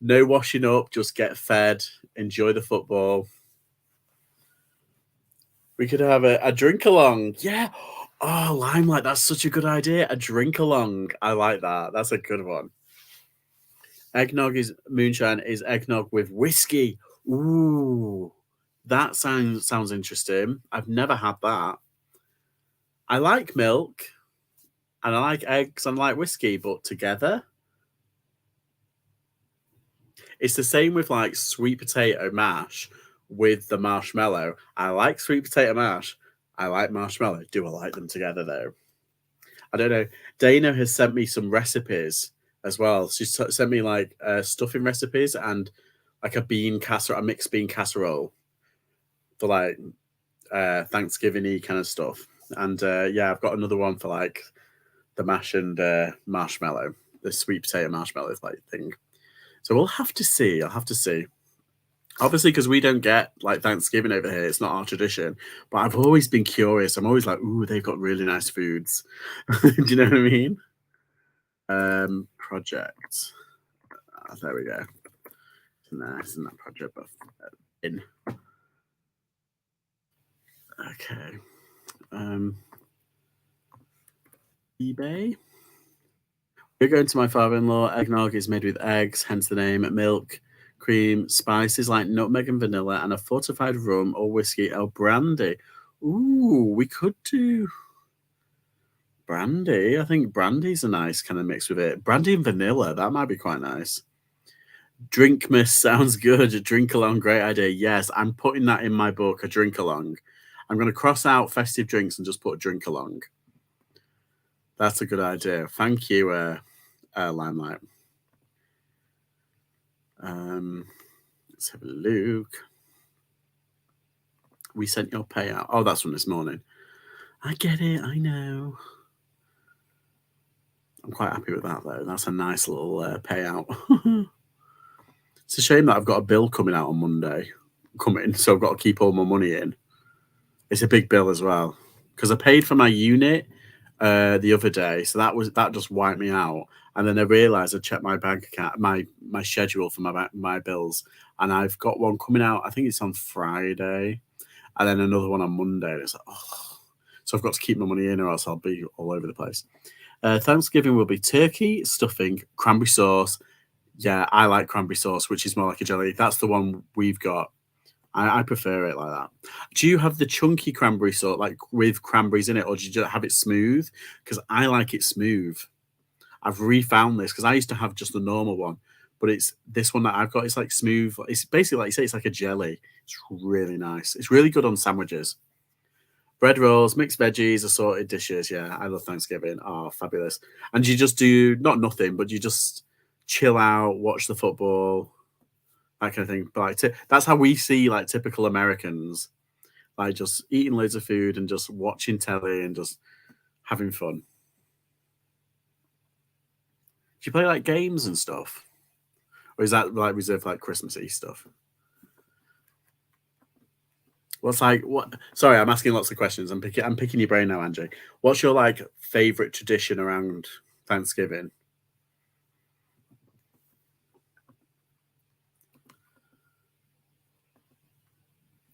washing up, just get fed, enjoy the football. We could have a drink along. Yeah. Oh, Limelight, that's such a good idea. A drink along. I like that. That's a good one. Eggnog is moonshine is eggnog with whiskey. Ooh. That sounds interesting. I've never had that. I like milk and I like eggs and I like whiskey, but together. It's the same with like sweet potato mash with the marshmallow. I like sweet potato mash. I like marshmallow. Do I like them together though? I don't know. Dana has sent me some recipes as well. She's sent me like stuffing recipes and like a mixed bean casserole for like Thanksgiving-y kind of stuff. And yeah, I've got another one for like the mash and marshmallow, the sweet potato marshmallow like thing. So we'll have to see. I'll have to see. Obviously, because we don't get like Thanksgiving over here, it's not our tradition. But I've always been curious. I'm always like, ooh, they've got really nice foods. Do you know what I mean? Project. There we go. Nice, isn't that project? In. Okay. eBay. We're going to my father-in-law. Eggnog is made with eggs, hence the name. Milk, cream, spices like nutmeg and vanilla, and a fortified rum or whiskey or brandy. Ooh, we could do brandy. I think brandy's a nice kind of mix with it. Brandy and vanilla, that might be quite nice. Drinkmas sounds good. A drink along, great idea. Yes, I'm putting that in my book, a drink along. I'm going to cross out festive drinks and just put drink along. That's a good idea. Thank you, Limelight. Let's have a look. We sent your payout. Oh, that's from this morning. I get it. I know. I'm quite happy with that, though. That's a nice little payout. It's a shame that I've got a bill coming out on Monday. So I've got to keep all my money in. It's a big bill as well. because I paid for my unit the other day, so that just wiped me out. And then I realised I checked my bank account, my schedule for my bills, and I've got one coming out. I think it's on Friday, and then another one on Monday. And it's like, oh, so I've got to keep my money in, or else I'll be all over the place. Thanksgiving will be turkey, stuffing, cranberry sauce. Yeah, I like cranberry sauce, which is more like a jelly. That's the one we've got. I prefer it like that. Do you have the chunky cranberry sauce, like with cranberries in it, or do you just have it smooth? Because I like it smooth. I've refound this because I used to have just the normal one, but it's this one that I've got. It's like smooth. It's basically like you say, it's like a jelly. It's really nice. It's really good on sandwiches. Bread rolls, mixed veggies, assorted dishes. Yeah, I love Thanksgiving. Oh, fabulous. And you just do not nothing, but you just chill out, watch the football, that kind of thing. But like, that's how we see like typical Americans, like just eating loads of food and just watching telly and just having fun. Do you play like games and stuff, or is that like reserved for like Christmassy stuff? What's like what? Sorry, I'm asking lots of questions. I'm picking your brain now, Angie. What's your like favorite tradition around Thanksgiving?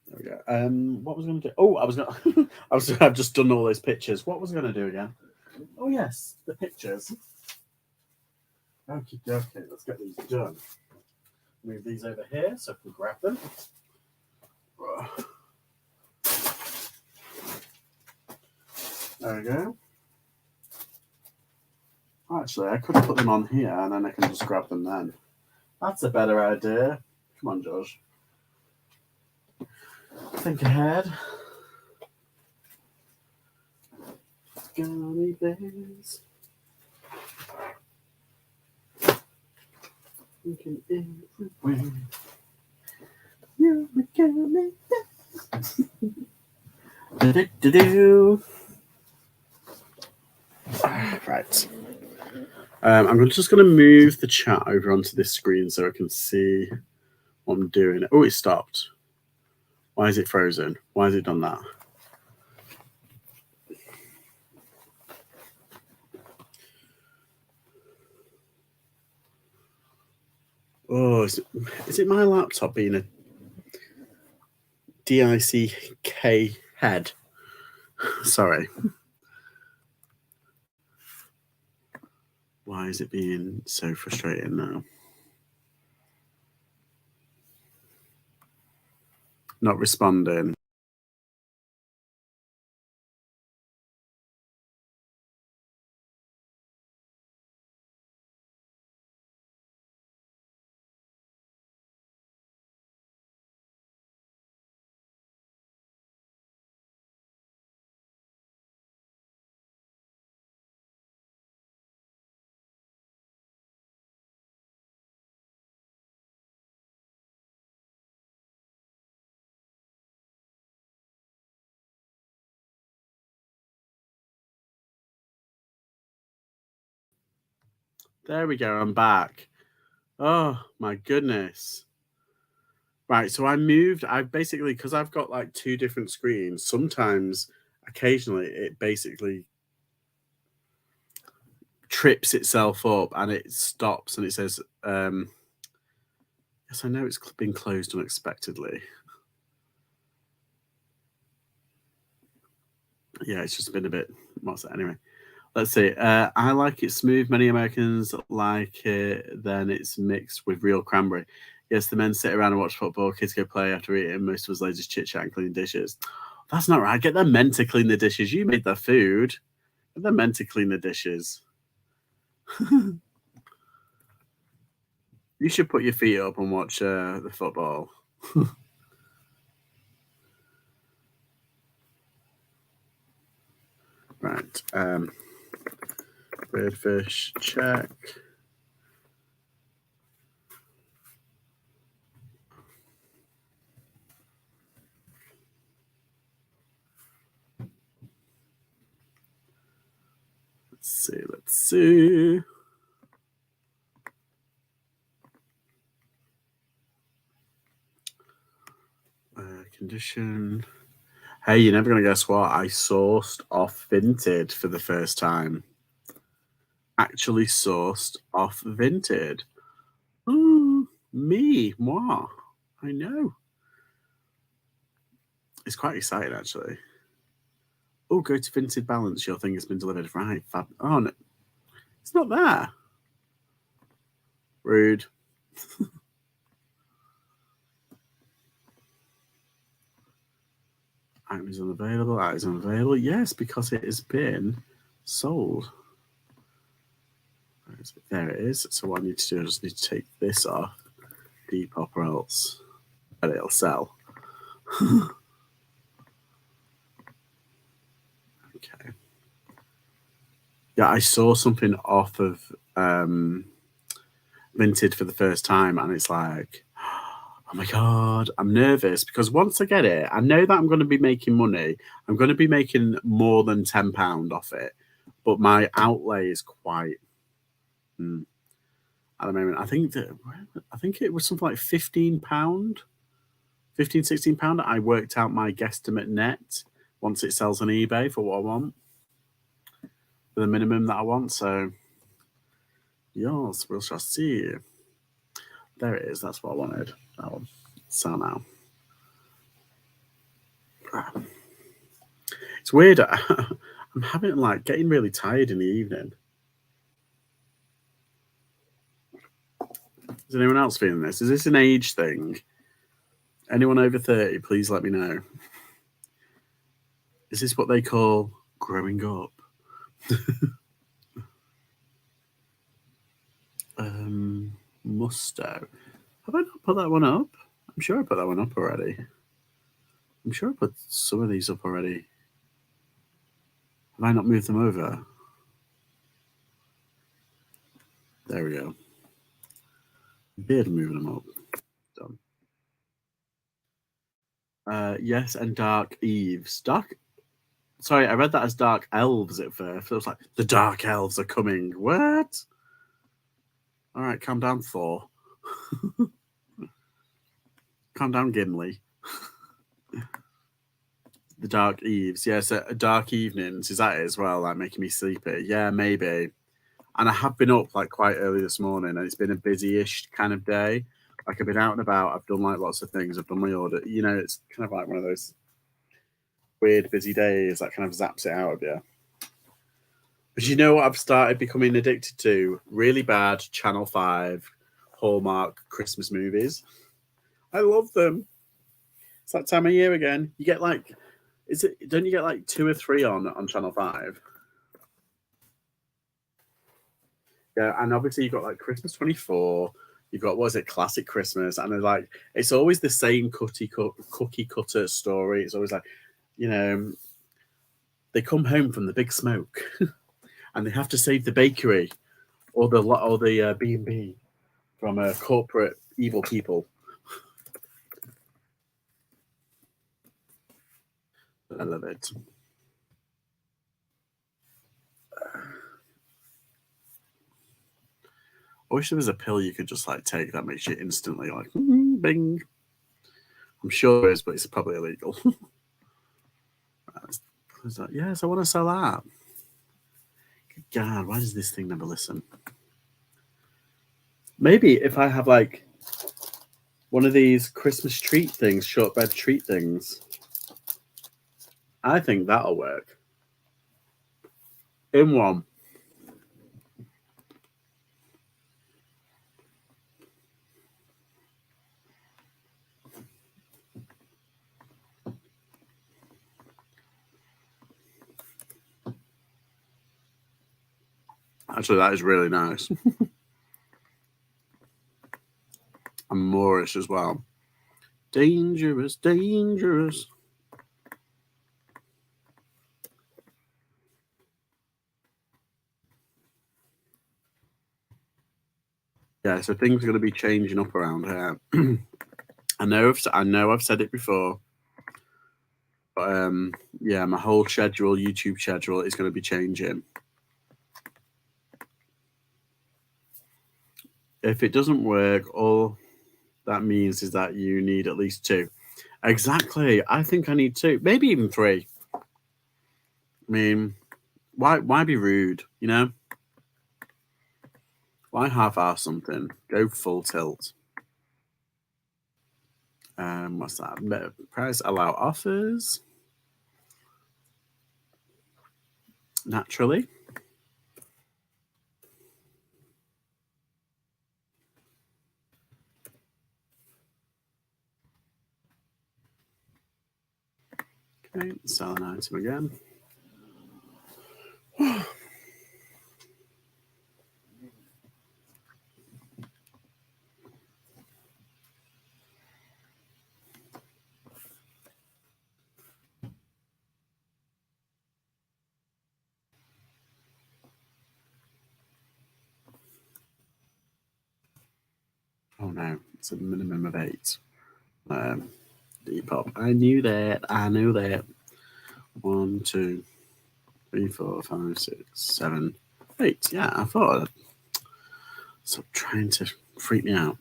There we go. What was I going to do? Oh, I was going. I've just done all those pictures. What was I going to do again? Oh yes, the pictures. Okay, let's get these done. Move these over here so I can grab them. There we go. Actually, I could put them on here and then I can just grab them then. That's a better idea. Come on, George. Think ahead. Gummy bears. Thinking everywhere. You're a gummy bear. Do. Right. I'm just going to move the chat over onto this screen so I can see what I'm doing. Oh, it stopped. Why is it frozen? Why has it done that? Oh, is it my laptop being a DICK head? Sorry. Why is it being so frustrating now? Not responding. There we go. I'm back. Oh my goodness. Right. So I've basically, because I've got like two different screens, sometimes occasionally it basically trips itself up and it stops and it says, yes, I know it's been closed unexpectedly. Yeah, it's just been a bit, what's that? Anyway, let's see. I like it smooth. Many Americans like it. Then it's mixed with real cranberry. Yes, the men sit around and watch football. Kids go play after eating. Most of us ladies chit chat and clean dishes. That's not right. Get the men to clean the dishes. You made the food. Get the men to clean the dishes. You should put your feet up and watch the football. Right. Birdfish, check. Let's see. Condition. Hey, you're never going to guess what? I sourced off Vinted for the first time. Actually sourced off Vinted. Ooh, moi. I know. It's quite exciting, actually. Oh, go to Vinted Balance. Your thing has been delivered. Right. Fab. Oh, no. It's not there. Rude. Item is unavailable. Item is unavailable. Yes, because it has been sold. There it is. So what I need to do is just need to take this off Depop or else and it'll sell. Okay. Yeah, I saw something off of Vinted for the first time and it's like, oh my God, I'm nervous because once I get it, I know that I'm going to be making money. I'm going to be making more than £10 off it, but my outlay is quite at the moment. I think it was something like £15, £16. I worked out my guesstimate net once it sells on eBay for what I want, for the minimum that I want. So yes, we shall see. There it is. That's what I wanted. That one. So now. It's weird. I'm having like getting really tired in the evening. Is anyone else feeling this? Is this an age thing? Anyone over 30, please let me know. Is this what they call growing up? Musto. Have I not put that one up? I'm sure I put that one up already. I'm sure I put some of these up already. Have I not moved them over? There we go. Beard moving them up. Done. Yes, and Dark Eves. Sorry, I read that as Dark Elves at first. It was like, the Dark Elves are coming. What? All right, calm down, Thor. Calm down, Gimli. The Dark Eves. Yeah, so Dark Evenings. Is that it as well? Like making me sleepy? Yeah, maybe. And I have been up like quite early this morning and it's been a busy-ish kind of day. Like I've been out and about. I've done like lots of things. I've done my order. You know, it's kind of like one of those weird busy days that kind of zaps it out of you. But you know what I've started becoming addicted to? Really bad Channel 5 Hallmark Christmas movies. I love them. It's that time of year again. You get like, don't you get like 2 or 3 on Channel 5? Yeah, and obviously you've got like Christmas 24. You've got, what is it, Classic Christmas, and they're like, it's always the same cookie cutter story. It's always like, you know, they come home from the big smoke, and they have to save the bakery or the B&B from corporate evil people. I love it. I wish there was a pill you could just like take that makes you instantly like bing. I'm sure there is, but it's probably illegal. Yes, I want to sell that. Good God, why does this thing never listen? Maybe if I have like one of these Christmas treat things, shortbread treat things, I think that'll work. In one. Actually, that is really nice. And Moorish as well. Dangerous, dangerous. Yeah, so things are going to be changing up around here. I know I've said it before, but yeah, my whole YouTube schedule is going to be changing. If it doesn't work, all that means is that you need at least 2. Exactly. I think I need 2, maybe even 3. I mean, why be rude, you know? Why half-ass something? Go full tilt. What's that? Price allow offers. Naturally. Okay, sell an item again. Oh no, it's a minimum of 8. Depop. I knew that. 1, 2, 3, 4, 5, 6, 7, 8. Yeah, I thought. Stop trying to freak me out.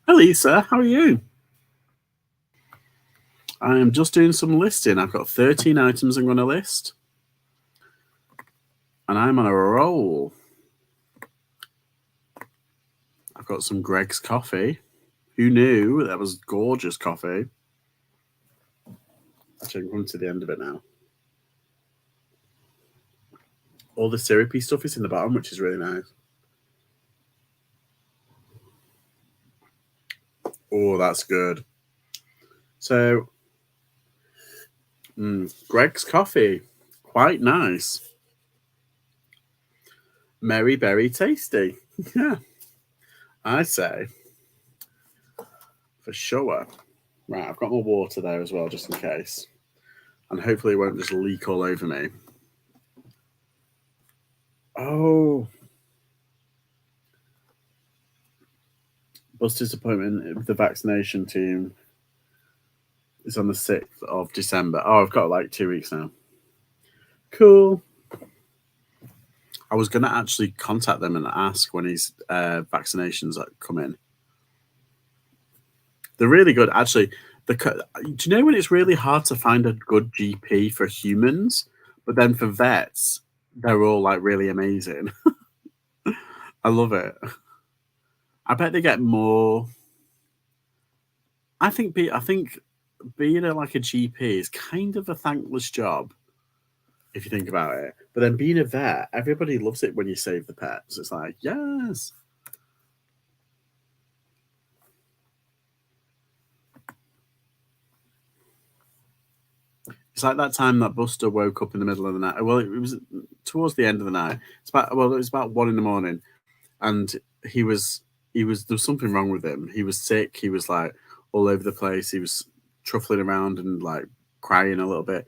Hi Lisa, how are you? I am just doing some listing. I've got 13 items I'm going to list. And I'm on a roll. I've got some Greg's coffee. Who knew? That was gorgeous coffee. Actually, I'm coming to the end of it now. All the syrupy stuff is in the bottom, which is really nice. Oh, that's good. So, Greg's coffee, quite nice. Merry berry tasty. Yeah, I say. For sure. Right, I've got my water there as well, just in case. And hopefully it won't just leak all over me. Oh. Buster's appointment with the vaccination team is on the 6th of December. Oh, I've got like 2 weeks now. Cool. I was going to actually contact them and ask when his vaccinations come in. They're really good. Actually, do you know when it's really hard to find a good GP for humans, but then for vets, they're all like really amazing. I love it. I bet they get more. I think being like a GP is kind of a thankless job if you think about it. But then being a vet, everybody loves it when you save the pets. It's like, yes. It's like that time that Buster woke up in the middle of the night. Well, it was towards the end of the night. It was about 1 a.m, and there was something wrong with him. He was sick. He was like all over the place. He was truffling around and like crying a little bit,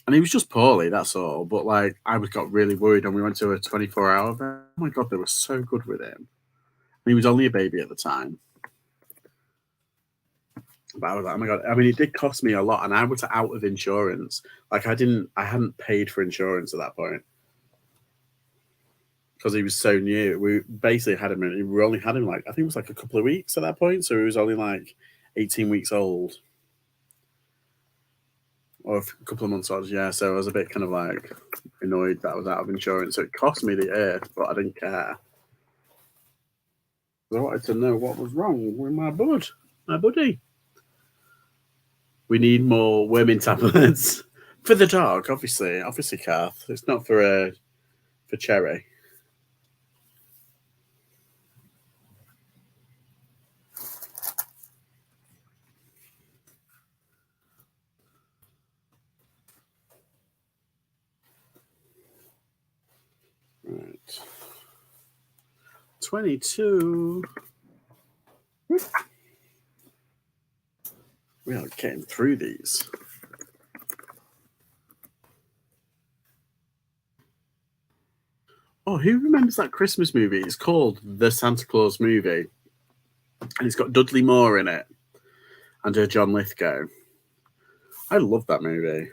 and he was just poorly. That's all. But like, I got really worried, and we went to a 24-hour vet. Oh my god, they were so good with him. And he was only a baby at the time. But I was like, oh my god! I mean, it did cost me a lot, and I was out of insurance. Like, I hadn't paid for insurance at that point because he was so new. We basically had him. We only had him like, I think it was like a couple of weeks at that point, so he was only like 18 weeks old, or a couple of months old. Yeah, so I was a bit kind of like annoyed that I was out of insurance. So it cost me the earth, but I didn't care. I wanted to know what was wrong with my buddy. We need more worming tablets for the dog, obviously, Kath. It's not for Cherry. Right. 22. We are getting through these. Oh, who remembers that Christmas movie? It's called The Santa Claus Movie. And it's got Dudley Moore in it and John Lithgow. I love that movie.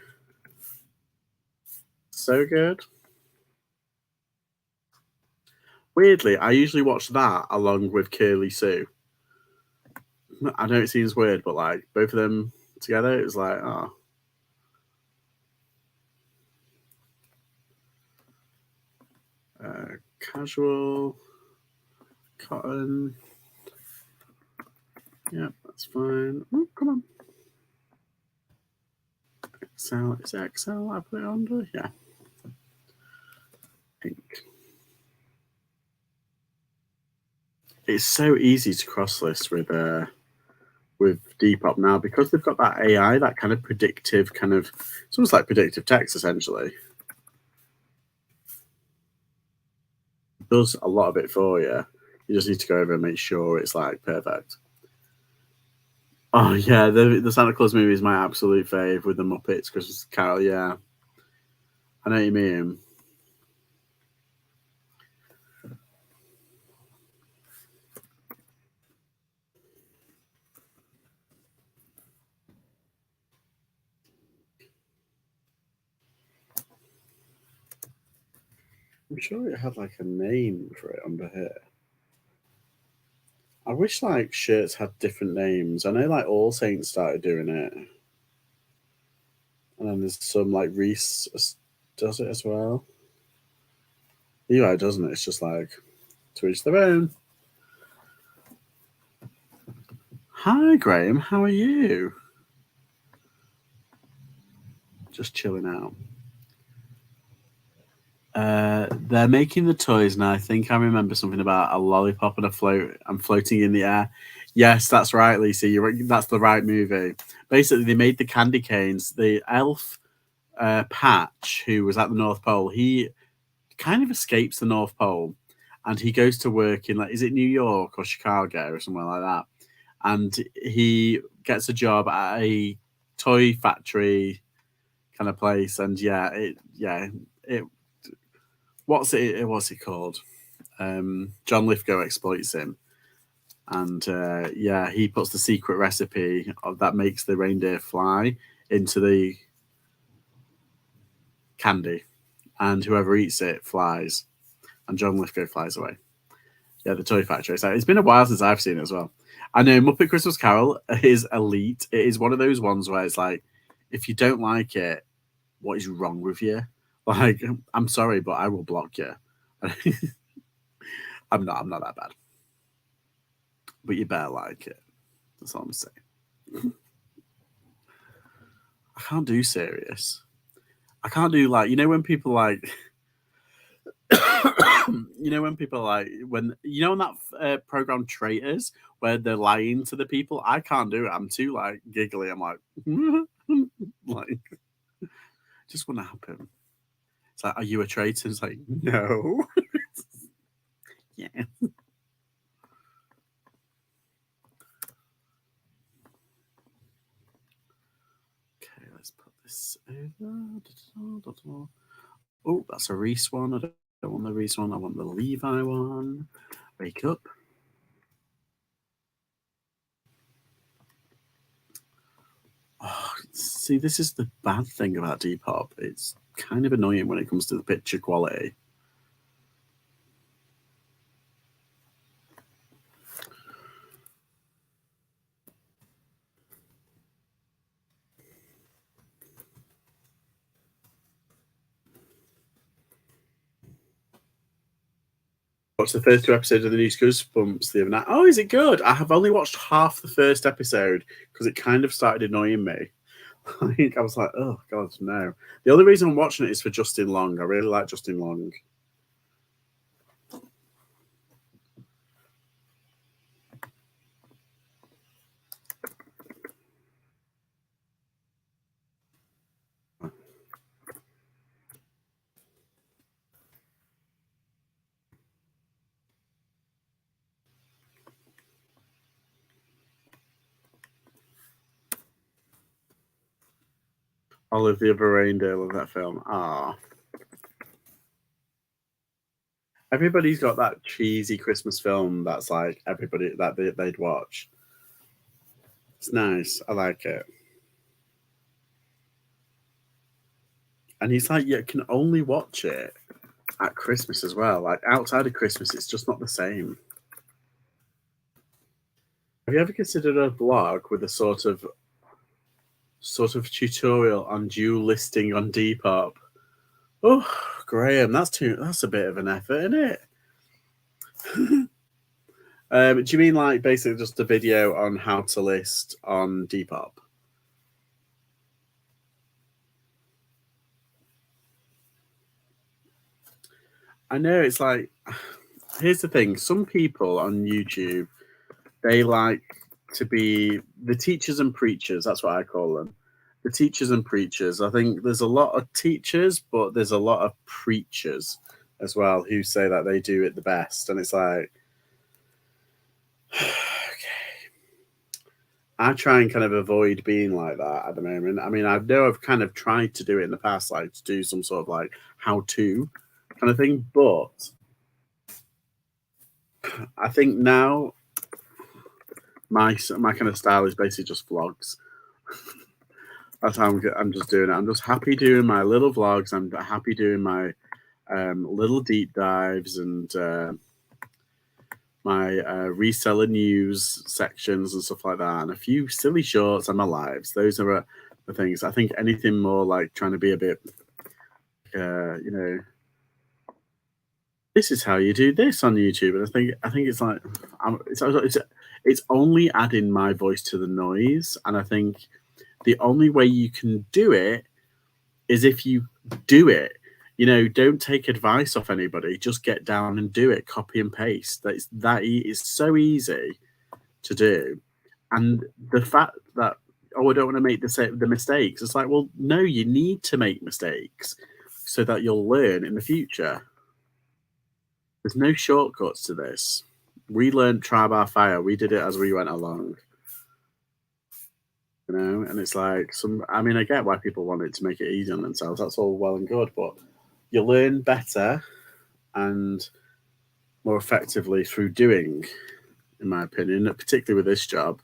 So good. Weirdly, I usually watch that along with Curly Sue. I know it seems weird, but like both of them together, it was like, oh. Casual, cotton. Yeah, that's fine. Oh, come on. Excel, is it Excel I put it under? Yeah. Pink. It's so easy to cross list with Depop now because they've got that AI, that kind of predictive kind of, it's almost like predictive text essentially. It does a lot of it for you. You just need to go over and make sure it's like perfect. Oh yeah, the Santa Claus movie is my absolute fave with the Muppets Christmas Carol. Yeah, I know what you mean. I'm sure it had like a name for it under here. I wish like shirts had different names. I know like All Saints started doing it, and then there's some like Reese does it as well. Eli doesn't it? It's just like to each their own. Hi Graham, how are you? Just chilling out. They're making the toys now. I think I remember something about a lollipop and a float. I'm floating in the air. Yes, that's right, Lisa. That's the right movie. Basically, they made the candy canes. The elf Patch, who was at the North Pole, he kind of escapes the North Pole, and he goes to work in like, is it New York or Chicago or somewhere like that? And he gets a job at a toy factory kind of place. And it what's it called? John Lithgow exploits him, and he puts the secret recipe that makes the reindeer fly into the candy, and whoever eats it flies, and John Lithgow flies away. Yeah, the toy factory. So it's been a while since I've seen it as well. I know Muppet Christmas Carol is elite. It is one of those ones where it's like, if you don't like it, what is wrong with you? Like, I'm sorry, but I will block you. I'm not that bad. But you better like it. That's all I'm saying. I can't do serious. I can't do like, when people like when people like when on that program Traitors where they're lying to the people. I can't do it. I'm too like giggly. I'm like like just want to happen. It's like, are you a traitor? It's like, no. Yeah. Okay, let's put this over. Oh, that's a Reese one. I don't want the Reese one. I want the Levi one. Wake up. Oh, see, this is the bad thing about Depop. It's kind of annoying when it comes to the picture quality. Watched the first 2 episodes of the new Goosebumps the other night. Oh, is it good? I have only watched half the first episode because it kind of started annoying me. Like, I was like, oh god, no. The only reason I'm watching it is for Justin Long. I really like Justin Long. Olive the Other Reindeer of that film. Ah. Everybody's got that cheesy Christmas film that's like everybody that they'd watch. It's nice. I like it. And he's like, you can only watch it at Christmas as well. Like outside of Christmas, it's just not the same. Have you ever considered a blog with a sort of tutorial on dual listing on Depop? Oh, Graham, that's a bit of an effort, isn't it? Do you mean like basically just a video on how to list on Depop? I know, it's like, here's the thing. Some people on YouTube, they like to be the teachers and preachers. That's what I call them. The teachers and preachers. I think there's a lot of teachers, but there's a lot of preachers as well who say that they do it the best. And it's like, okay. I try and kind of avoid being like that at the moment. I mean, I know I've kind of tried to do it in the past, like to do some sort of like how-to kind of thing, but I think now my kind of style is basically just vlogs. That's how I'm just doing it. I'm just happy doing my little vlogs. I'm happy doing my little deep dives and my reseller news sections and stuff like that, and a few silly shorts and my lives. Those are the things. I think anything more like trying to be a bit, you know, this is how you do this on YouTube, and I think it's like it's only adding my voice to the noise, and I think the only way you can do it is if you do it. You know, don't take advice off anybody. Just get down and do it. Copy and paste. That is so easy to do. And the fact that, oh, I don't want to make the mistakes. It's like, well, no, you need to make mistakes so that you'll learn in the future. There's no shortcuts to this. We learned trial by fire. We did it as we went along. You know, and it's like I mean, I get why people want it to make it easy on themselves. That's all well and good, but you learn better and more effectively through doing, in my opinion, particularly with this job.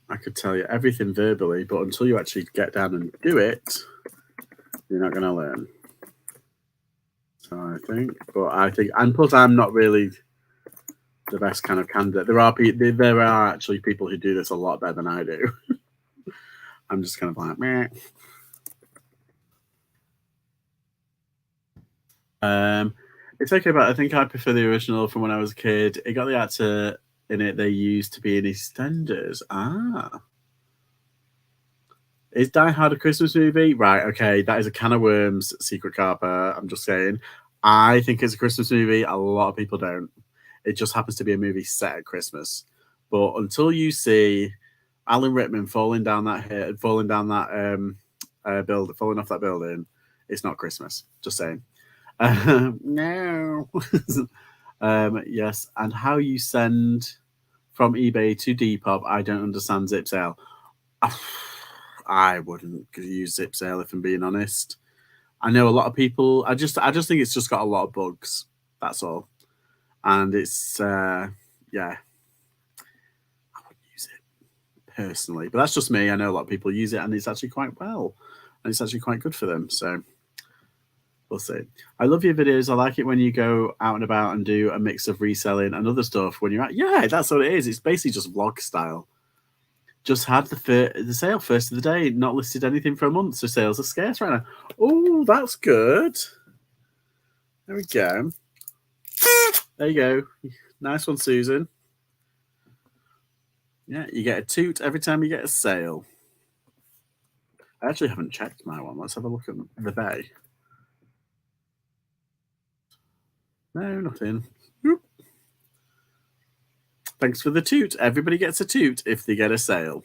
I could tell you everything verbally, but until you actually get down and do it, you're not going to learn. So I think, and plus I'm not really the best kind of candidate. There are actually people who do this a lot better than I do. I'm just kind of like, meh. It's okay, but I think I prefer the original from when I was a kid. It got the actor in it they used to be in EastEnders. Is Die Hard a Christmas movie? Right, okay, that is a can of worms, Secret Carper. I'm just saying. I think it's a Christmas movie. A lot of people don't. It just happens to be a movie set at Christmas. But until you see Alan Rickman falling off that building, it's not Christmas. Just saying. No. Yes, and how you send from eBay to Depop, I don't understand zip sale. I wouldn't use zip sale if I'm being honest. I know a lot of people. I just think it's just got a lot of bugs. That's all, and it's yeah. I wouldn't use it personally, but that's just me. I know a lot of people use it, and it's actually quite well, and it's actually quite good for them. So we'll see. I love your videos. I like it when you go out and about and do a mix of reselling and other stuff when you're out. Yeah, that's what it is. It's basically just vlog style. Just had the sale first of the day, not listed anything for a month, so sales are scarce right now. Oh, that's good. There we go. There you go. Nice one, Susan. Yeah, you get a toot every time you get a sale. I actually haven't checked my one. Let's have a look at the bay. No, nothing. Whoop. Thanks for the toot. Everybody gets a toot if they get a sale.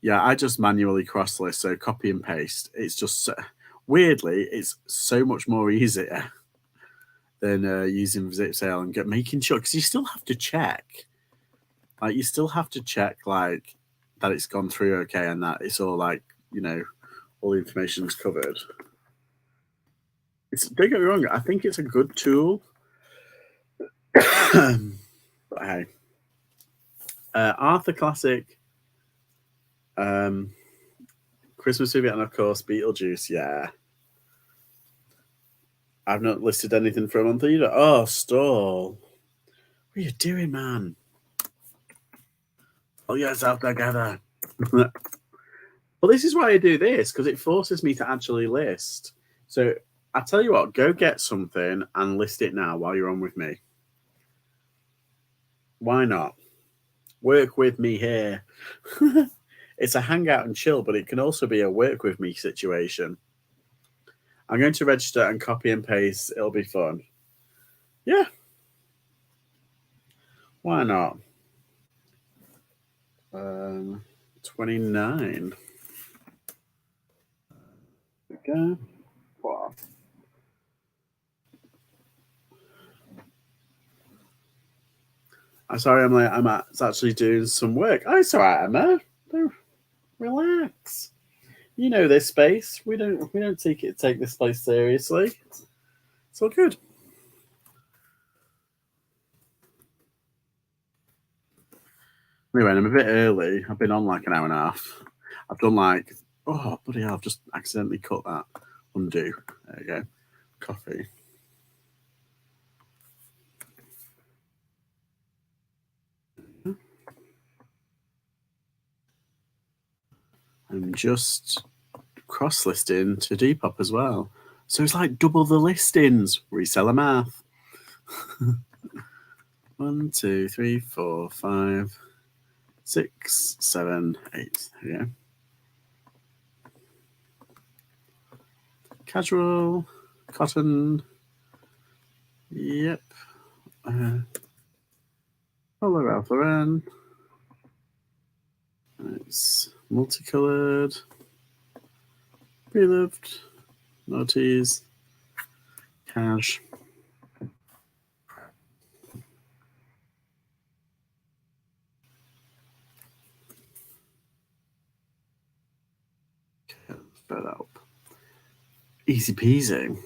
Yeah, I just manually cross list, so copy and paste. It's just weirdly, it's so much more easier than using zip sale and making sure, because you still have to check. Like you still have to check like that it's gone through okay and that it's all like, you know, all the information's covered. Don't get me wrong, I think it's a good tool. But hey, Arthur Classic, Christmas movie, and of course Beetlejuice. Yeah, I've not listed anything for a month either. Oh, stall. What are you doing, man? Oh, yes, out together. Well, this is why I do this, because it forces me to actually list. So I tell you what, go get something and list it now while you're on with me. Why not? Work with me here. It's a hangout and chill, but it can also be a work with me situation. I'm going to register and copy and paste. It'll be fun. Yeah. Why not? 29. Okay. Wow. I'm sorry, I'm late. I'm actually doing some work. Oh, it's all right, Emma. Relax. You know this space. We don't take this place seriously. It's all good. Anyway, I'm a bit early. I've been on like an hour and a half. I've done like, oh bloody hell! I've just accidentally cut that. Undo. There you go. Coffee. I'm just cross listing to Depop as well. So it's like double the listings. Reseller math. 1, 2, 3, 4, 5, 6, 7, 8. There you go. Casual, cotton. Yep. Polo Ralph Lauren. It's multicolored. Pre-loved. Naughties. Cash. Fill up. Easy peasy.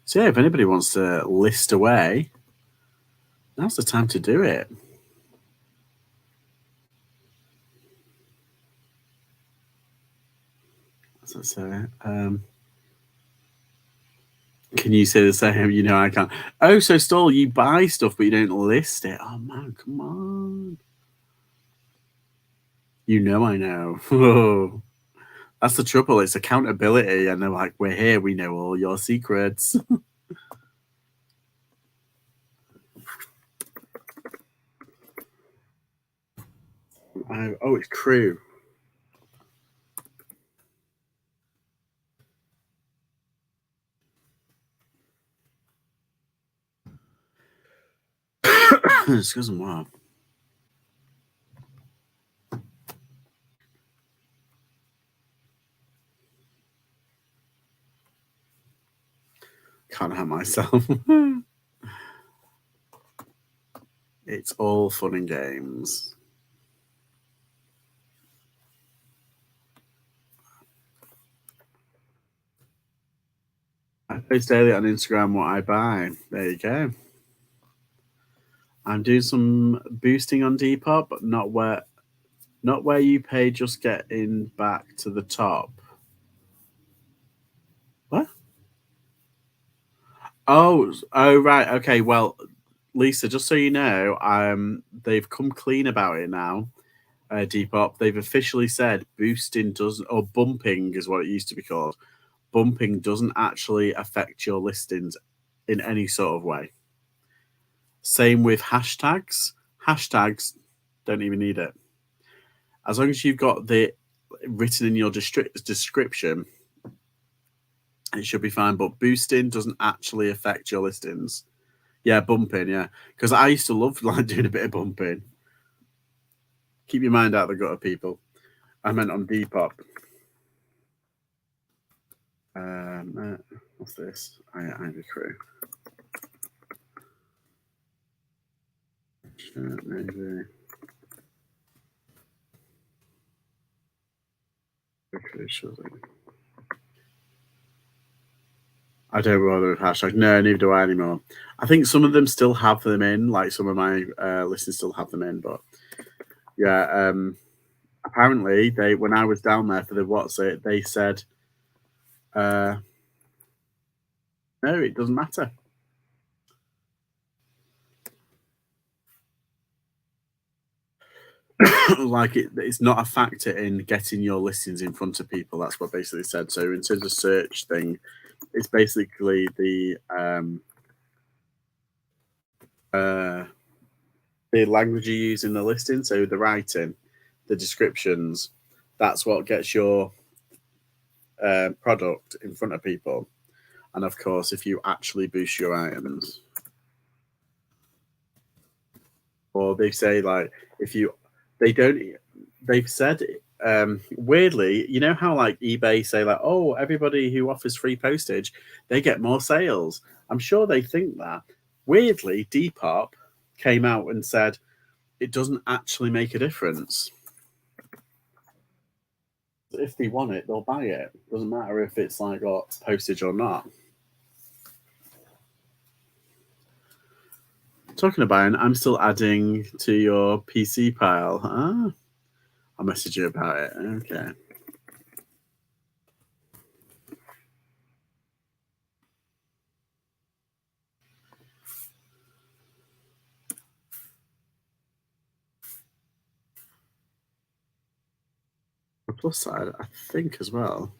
So yeah, if anybody wants to list away, now's the time to do it. As I say, can you say the same? You know I can't. Oh, so Stall, you buy stuff but you don't list it. Oh man, come on. You know I know. That's the trouble. It's accountability, and they're like, "We're here. We know all your secrets." Oh, it's Crew. Excuse me. Wow. Can't help myself. It's all fun and games. I post daily on Instagram what I buy. There you go. I'm doing some boosting on Depop, but not where you pay, just getting back to the top. What? Oh, right. Okay. Well, Lisa, just so you know, they've come clean about it now. Depop, they've officially said boosting doesn't, or bumping is what it used to be called. Bumping doesn't actually affect your listings in any sort of way. Same with hashtags. Hashtags don't even need it. As long as you've got the written in your description, it should be fine. But boosting doesn't actually affect your listings. Yeah, bumping, yeah. Because I used to love like doing a bit of bumping. Keep your mind out of the gutter, people. I meant on Depop. What's this? Ivy Crew. Maybe. I don't bother with hashtags. No, neither do I anymore. I think some of them still have them in, like some of my listeners still have them in, but yeah, apparently when I was down there for the what's it, they said No, it doesn't matter. Like it's not a factor in getting your listings in front of people. That's what basically said. So in terms of search thing, it's basically the language you use in the listing. So the writing, the descriptions, that's what gets your product in front of people. And of course, if you actually boost your items, or they say like they've said weirdly, you know how like eBay say like, oh, everybody who offers free postage, they get more sales. I'm sure they think that. Weirdly, Depop came out and said it doesn't actually make a difference. If they want it, they'll buy it. Doesn't matter if it's like got postage or not. Talking about it, I'm still adding to your PC pile. I'll message you about it. Okay. The plus side, I think as well,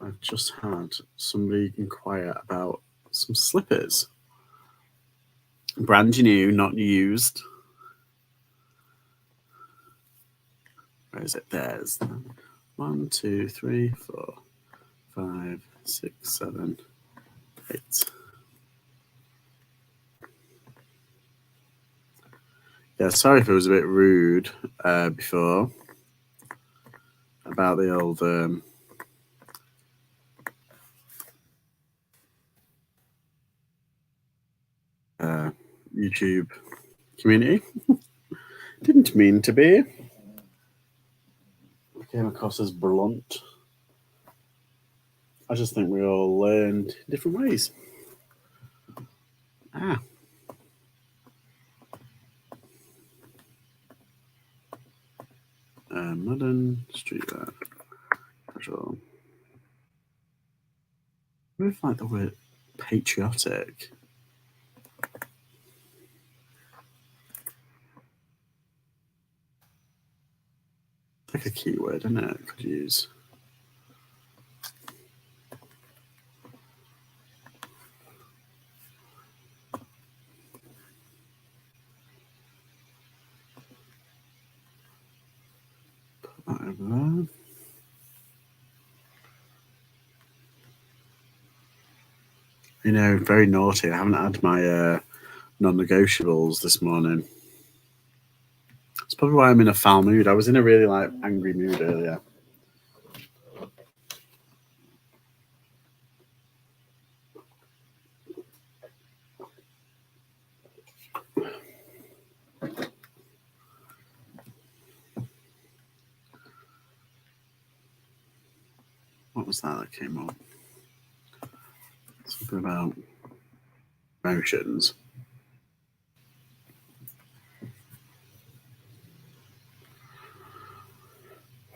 I've just had somebody inquire about some slippers. Brand new, not used. Where is it? There's 1, 2, 3, 4, 5, 6, 7, 8. Yeah, sorry if it was a bit rude before about the old YouTube community. Didn't mean to be. Came across as blunt. I just think we all learned different ways. Modern streetwear. Casual. I really like the word patriotic. It's like a keyword, isn't it? Could use. Put that over there. You know, very naughty. I haven't had my non-negotiables this morning. It's probably why I'm in a foul mood. I was in a really like angry mood earlier. What was that came up? Something about emotions.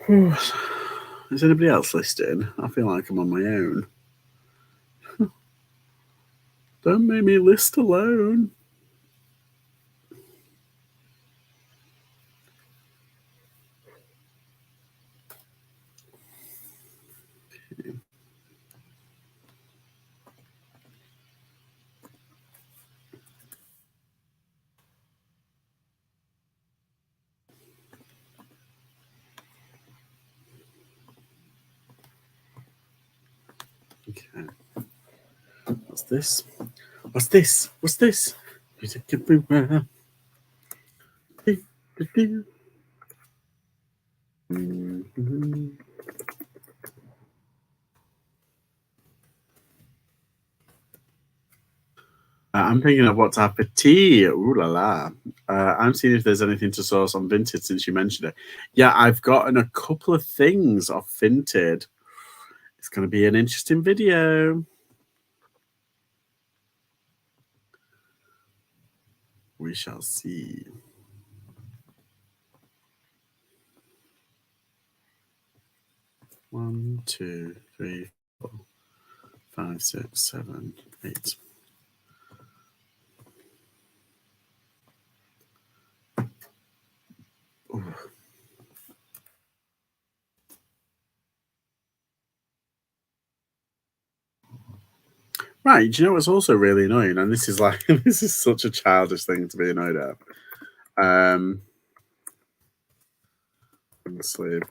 Is anybody else listening? I feel like I'm on my own. Don't make me list alone. Okay. What's this? What's this? What's this? Music everywhere. Mm-hmm. I'm thinking of what to have for tea. Ooh la la. I'm seeing if there's anything to source on Vinted since you mentioned it. Yeah, I've gotten a couple of things off Vinted. It's going to be an interesting video. We shall see. One, two, three, 4, 5, 6, 7, 8. Ooh. Right, do you know what's also really annoying? And this is like this is such a childish thing to be annoyed at. Sleep.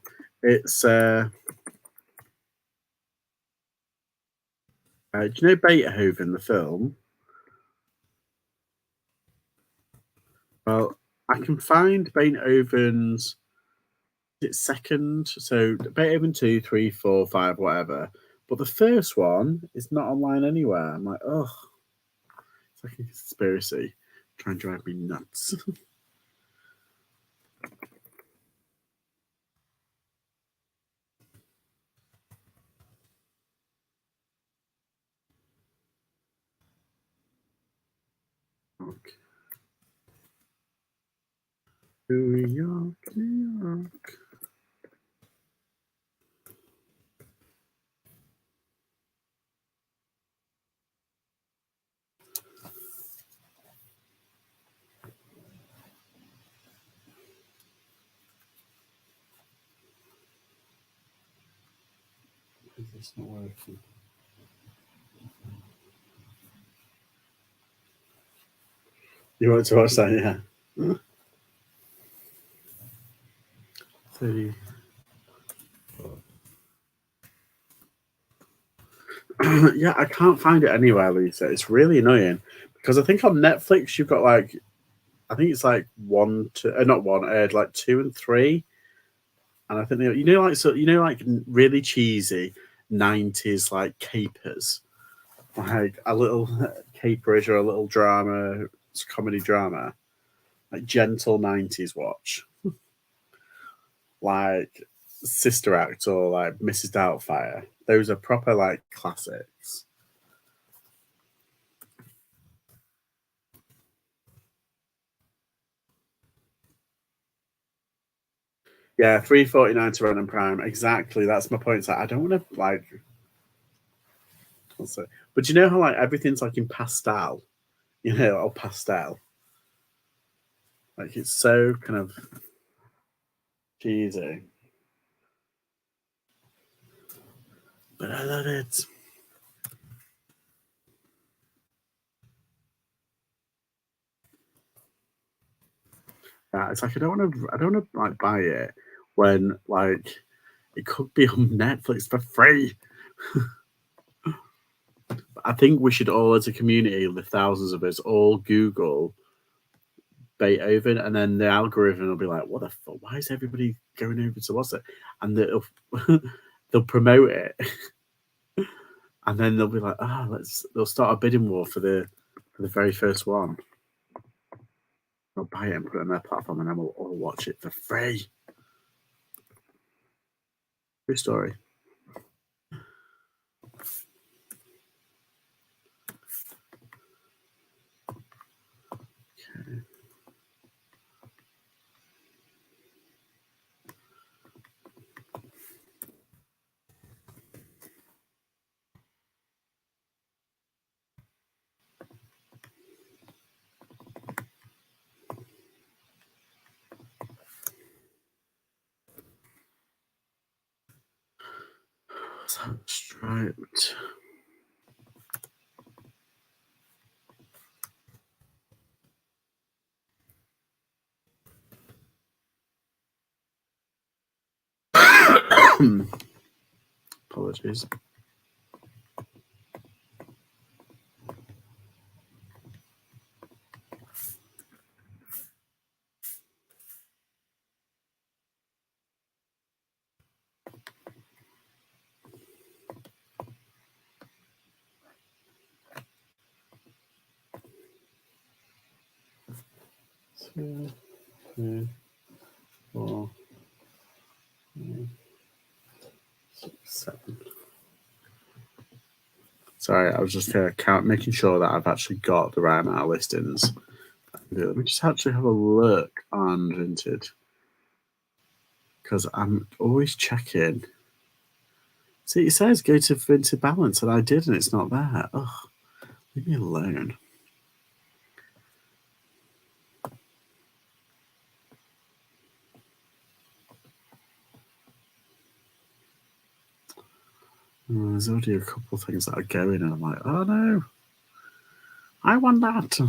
It's do you know Beethoven, the film? Well, I can find Beethoven's second, so Beethoven 2, 3, 4, 5, whatever. But the first one is not online anywhere. I'm like, oh, it's like a conspiracy. Try and drive me nuts. Okay. New York, New York. Is this not working? You want to watch that, yeah? 30. Yeah, I can't find it anywhere, Lisa. It's really annoying because I think on Netflix you've got like, I think it's like not one, like 2 and 3, and I think like really cheesy 90s like capers, like a little caperish or a little drama, comedy drama, like gentle 90s watch, like Sister Act or like Mrs. Doubtfire. Those are proper like classics. Yeah, $3.49 to rent on Prime. Exactly. That's my point. It's like I don't want to like. What's it? But you know how like everything's like in pastel, or pastel. Like it's so kind of cheesy, but I love it. Yeah, it's like I don't want to like buy it when like it could be on Netflix for free. I think we should all, as a community, the thousands of us, all Google Beethoven, and then the algorithm will be like, "What the fuck? Why is everybody going over to what's it?" And they'll promote it, and then they'll be like, they'll start a bidding war for the very first one. They'll buy it and put it on their platform, and then we'll all watch it for free. True story. Okay. Striped. Apologies. Two, 3, 4, 5, 6, 7. Sorry, I was just making sure that I've actually got the right amount of listings. Let me just actually have a look on Vinted because I'm always checking See, it says go into balance, and I did, and it's not there. Ugh, leave me alone. There's already a couple of things that are going, and I'm like, oh no, I want that.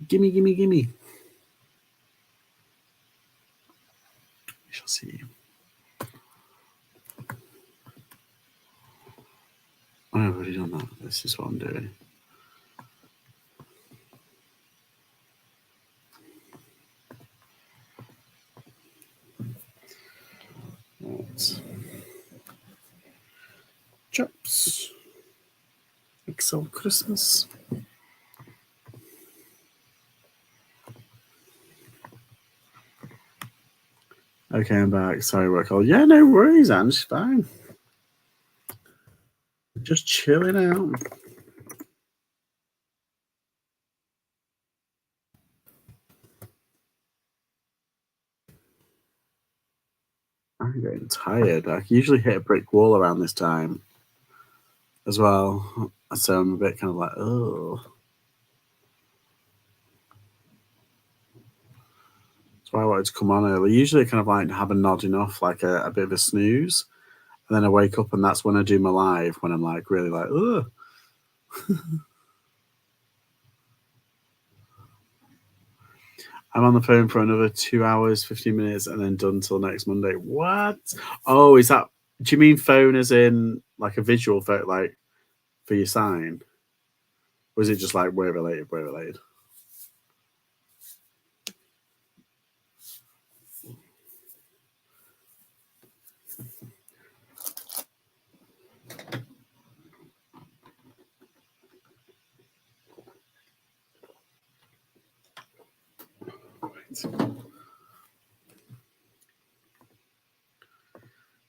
Gimme, gimme, gimme. We shall see. I've already done that. This is what I'm doing. Right. Chops. Excel Christmas. Okay, I'm back. Sorry, work all. Yeah, no worries, Ange. Fine. Just chilling out. I'm getting tired. I usually hit a brick wall around this time as well. So I'm a bit kind of like, oh. That's why I wanted to come on early. Usually I kind of like have a nodding off, like a bit of a snooze. And then I wake up and that's when I do my live, when I'm like really like, oh. I'm on the phone for another 2 hours, 15 minutes, and then done till next Monday. What? Oh, is that, do you mean phone as in like a visual photo, like for your sign? Or is it just like way related, way related?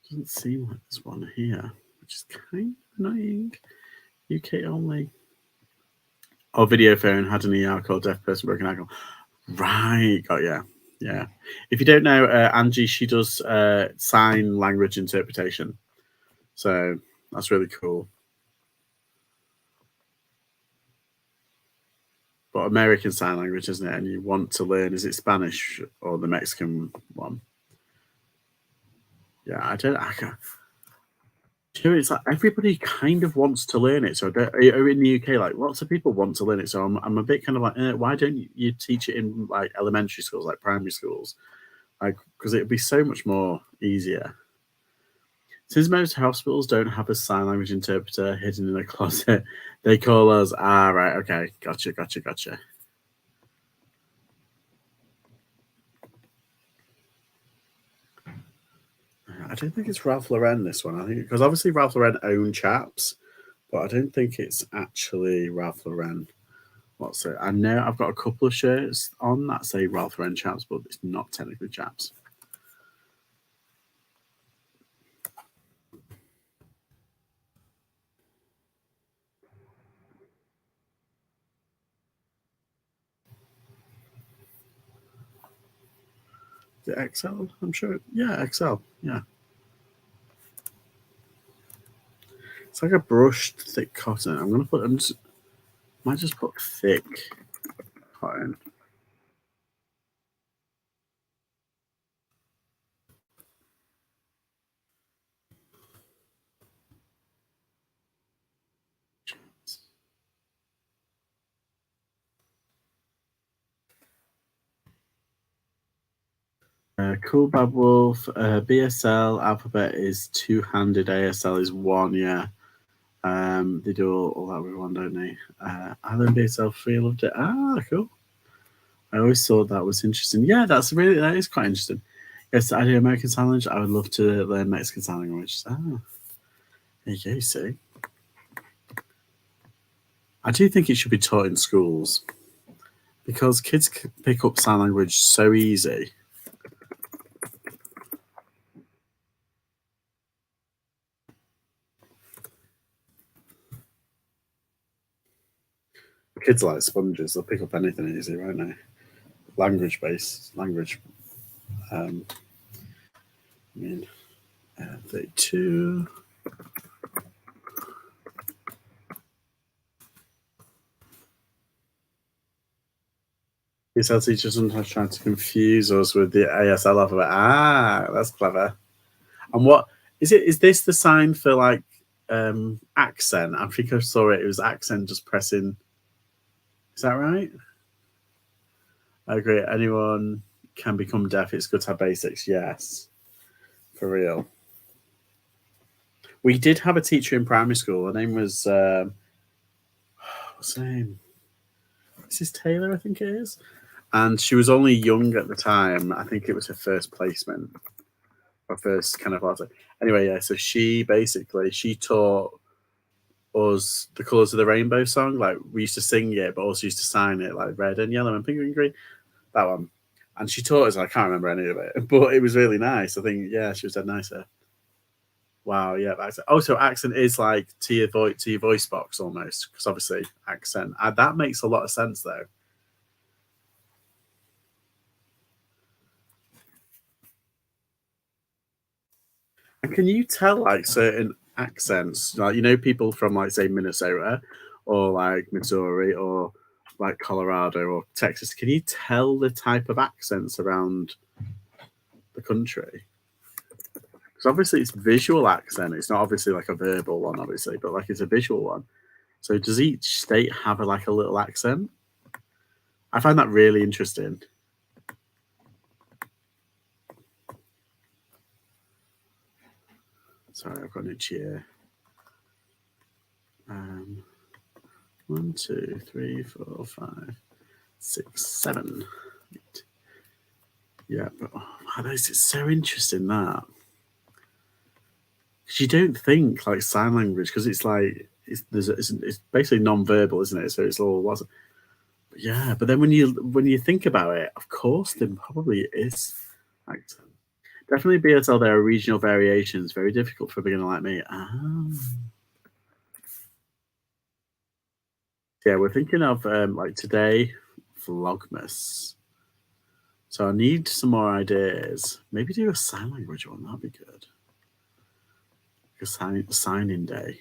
Doesn't seem like there's one here, which is kind of annoying. UK only. Oh, video phone had an ER called deaf person broken ankle. Right, got yeah. Yeah. If you don't know, Angie, she does sign language interpretation. So that's really cool. But American Sign Language, isn't it? And you want to learn, is it Spanish or the Mexican one? Yeah, I can't. It's like everybody kind of wants to learn it. So in the UK, like lots of people want to learn it. So I'm a bit kind of like, why don't you teach it in like elementary schools, like primary schools? Like, because it'd be so much more easier. Since most hospitals don't have a sign language interpreter hidden in a closet, they call us, right, okay, gotcha. I don't think it's Ralph Lauren, this one. I think because obviously Ralph Lauren own Chaps, but I don't think it's actually Ralph Lauren. What's it? I know I've got a couple of shirts on that say Ralph Lauren Chaps, but it's not technically Chaps. Is it XL? I'm sure. Yeah, XL. Yeah. It's like a brushed thick cotton. I'm gonna put. Might just put thick cotton. Cool Bad Wolf, BSL Alphabet is two-handed, ASL is one. Yeah, they do all that with one, don't they? Island BSL free loved it. Cool. I always thought that was interesting. Yeah, that is quite interesting. Yes, I do American Sign Language. I would love to learn Mexican Sign Language. There you go. See, I do think it should be taught in schools because kids can pick up sign language so easy. Kids are like sponges; they'll pick up anything easy, right now. Language based language. I mean, 32. ESL teachers sometimes trying to confuse us with the ASL alphabet. Ah, that's clever. And what is it? Is this the sign for like accent? I think I saw it. It was accent just pressing. Is that right? I agree. Anyone can become deaf. It's good to have basics. Yes, for real. We did have a teacher in primary school. Her name was what's her name? Mrs. Taylor, I think it is. And she was only young at the time. I think it was her first placement or first kind of art. Anyway, yeah. So she taught us the colours of the rainbow song. Like we used to sing it, but also used to sign it like red and yellow and pink and green. That one. And she taught us. I can't remember any of it, but it was really nice. I think she was dead nicer. Wow, yeah. Also, accent is like to your voice box almost, because obviously accent. That makes a lot of sense though. And can you tell like certain accents, like people from like say Minnesota or like Missouri or like Colorado or Texas? Can you tell the type of accents around the country? Because obviously it's visual accent. It's not obviously like a verbal one, obviously, but like it's a visual one. So does each state have a little accent? I find that really interesting. Sorry, I've got an itch here. 1, 2, 3, 4, 5, 6, 7, 8. Yeah, but it's so interesting that because you don't think like sign language because it's like it's basically non-verbal, isn't it? So it's all what's. Yeah, but then when you think about it, of course, there probably is accent. Definitely BSL. There are regional variations. Very difficult for a beginner like me. Yeah, we're thinking of like today, Vlogmas. So I need some more ideas. Maybe do a sign language one. That'd be good. A signing day.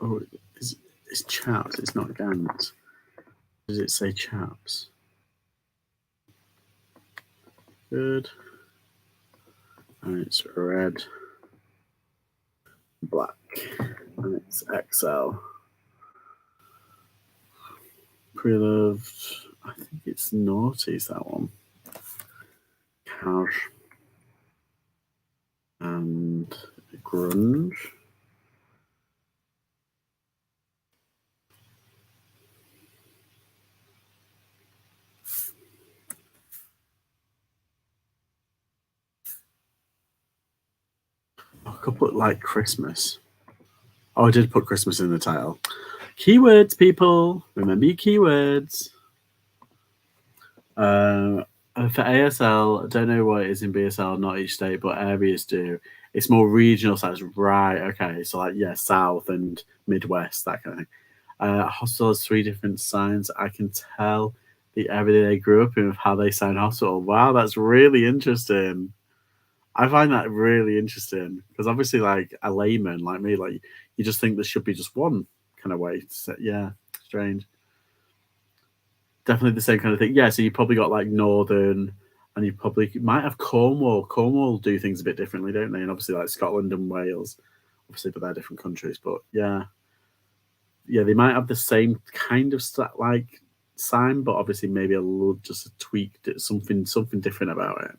Oh, it's chaps. It's not Gant. Does it say chaps? Good. And it's red, black, and it's XL. Pre-loved. I think it's Naughty's that one. Cash and grunge. I could put like Christmas. Oh, I did put Christmas in the title. Keywords, people. Remember your keywords. For ASL, I don't know what it is in BSL, not each state, but areas do. It's more regional sites. Right, okay. So like, South and Midwest, that kind of thing. Hospital has 3 different signs. I can tell the area they grew up in with how they sign hospital. Wow, that's really interesting. I find that really interesting because obviously, like a layman like me, like you just think there should be just one kind of way. So, yeah, strange. Definitely the same kind of thing. Yeah, so you probably got like Northern, and you probably might have Cornwall. Cornwall do things a bit differently, don't they? And obviously, like Scotland and Wales, obviously, but they're different countries. But yeah, they might have the same kind of like sign, but obviously maybe a little just a tweaked something different about it.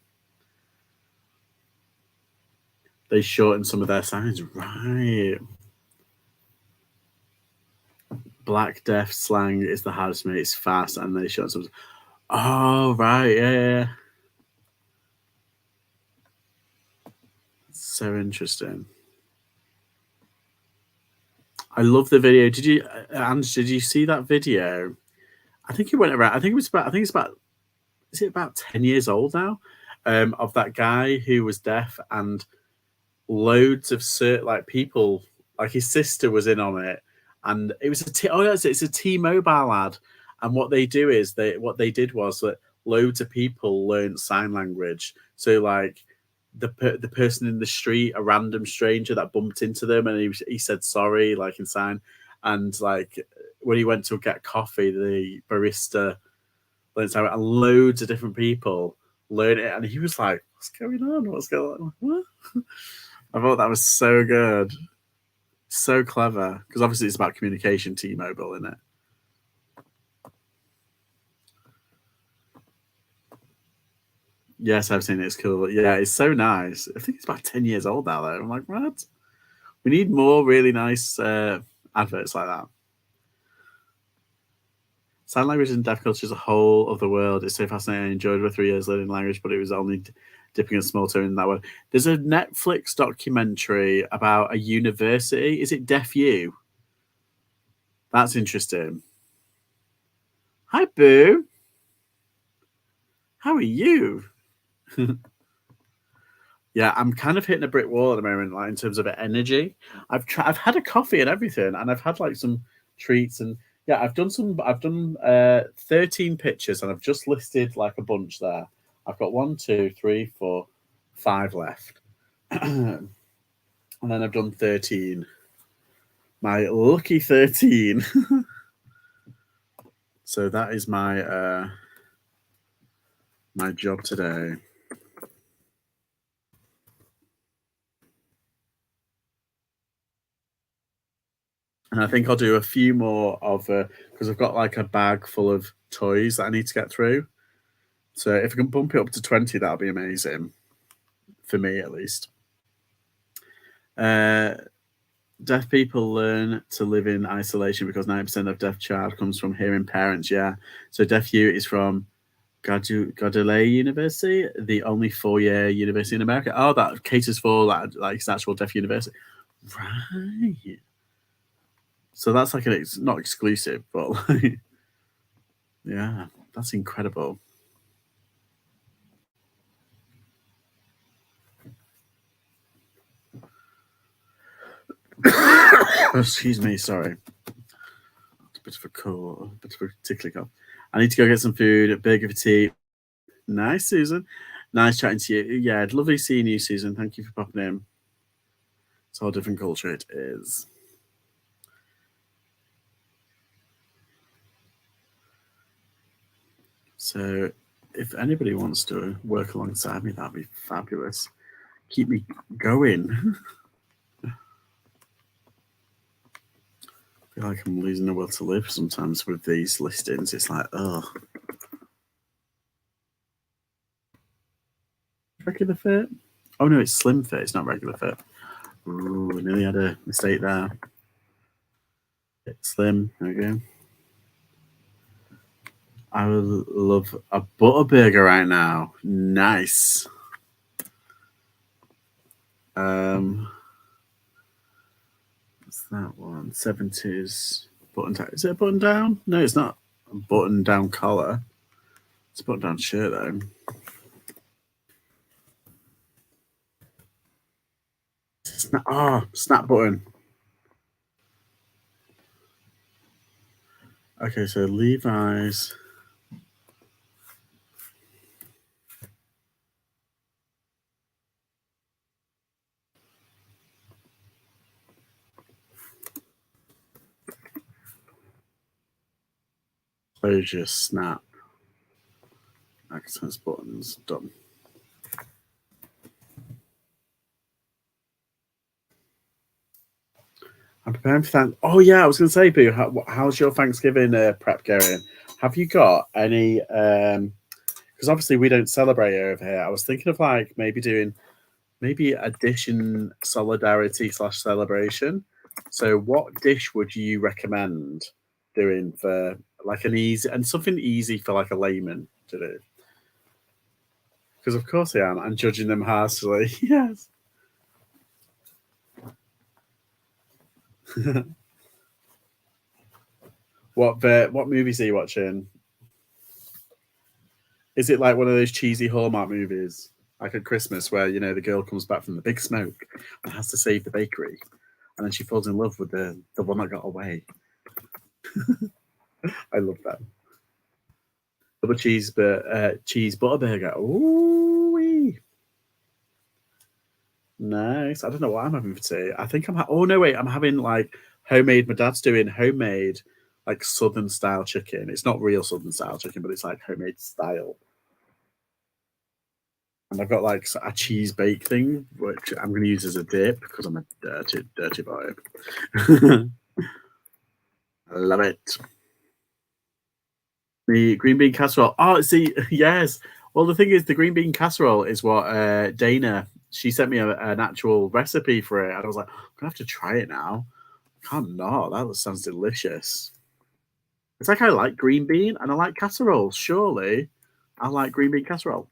They shorten some of their signs, right? Black Death slang is the hardest, mate. It's fast, and they shorten some. Oh, right, yeah. So interesting. I love the video. Did you, Ange? Did you see that video? I think it went around. I think it's about. Is it about 10 years old now? Of that guy who was deaf and loads of like people, like his sister was in on it, and it was it's a T-Mobile ad. And what they do is what they did was that loads of people learned sign language. So like the person in the street, a random stranger that bumped into them, and he said sorry, like in sign. And like when he went to get coffee, the barista learned sign, and loads of different people learned it. And he was like, "What's going on? What's going on?" What? I thought that was so good, so clever. Because obviously it's about communication, T-Mobile, isn't it? Yes, I've seen it. It's cool. Yeah, it's so nice. I think it's about 10 years old now, though. I'm like, what? We need more really nice adverts like that. Sign language and deaf culture is a whole of the world. It's so fascinating. I enjoyed my 3 years learning language, but it was only dipping a small toe in that one. There's a Netflix documentary about a university. Is it Deaf U? That's interesting. Hi, Boo. How are you? Yeah, I'm kind of hitting a brick wall at the moment, like in terms of energy. I've had a coffee and everything, and I've had like some treats, and yeah, I've done 13 pictures, and I've just listed like a bunch there. I've got 1, 2, 3, 4, 5 left, and then I've done 13. My lucky 13. So that is my my job today. And I think I'll do a few more of because I've got like a bag full of toys that I need to get through. So if I can bump it up to 20, that'll be amazing for me at least. Deaf people learn to live in isolation because 90% of deaf child comes from hearing parents. Yeah. So Deaf U is from Godalay University, the only 4-year university in America. Oh, that caters for that, like it's actual deaf university. Right. So that's like not exclusive, but like, yeah, that's incredible. Excuse me, sorry. It's a bit of a cold, a bit of a tickly cough. I need to go get some food, burger for tea. Nice, Susan. Nice chatting to you. Yeah, lovely seeing you, Susan. Thank you for popping in. It's all different culture, it is. So if anybody wants to work alongside me, that'd be fabulous. Keep me going. I feel like I'm losing the will to live sometimes with these listings. It's like, oh. Regular fit? Oh no, it's slim fit. It's not regular fit. Ooh, nearly had a mistake there. It's slim. There we go. I would love a butter burger right now. Nice. What's that one? 70s button down. Is it a button down? No, it's not a button down collar. It's a button down shirt though. Snap button. Okay, so Levi's. Closure snap. Access buttons done. I'm preparing for that. Oh yeah, I was going to say, Boo, how's your Thanksgiving prep going? Have you got any? Because obviously we don't celebrate over here. I was thinking of like maybe doing a dish in solidarity / celebration. So, what dish would you recommend doing for like an easy and something easy for like a layman to do? Because of course I am. I'm judging them harshly. Yes. What movies are you watching? Is it like one of those cheesy Hallmark movies, like at Christmas, where you know the girl comes back from the big smoke and has to save the bakery, and then she falls in love with the one that got away? I love that. double cheese butter burger. Ooh, nice. I don't know what I'm having for tea. I think I'm. Oh no, wait! I'm having like homemade. My dad's doing homemade, like Southern style chicken. It's not real Southern style chicken, but it's like homemade style. And I've got like a cheese bake thing, which I'm going to use as a dip because I'm a dirty boy. I love it. The green bean casserole. Oh, see, yes. Well, the thing is, the green bean casserole is what Dana. She sent me an actual recipe for it, and I was like, I'm gonna have to try it now. Can't not. That sounds delicious. It's like I like green bean and I like casserole. Surely, I like green bean casserole.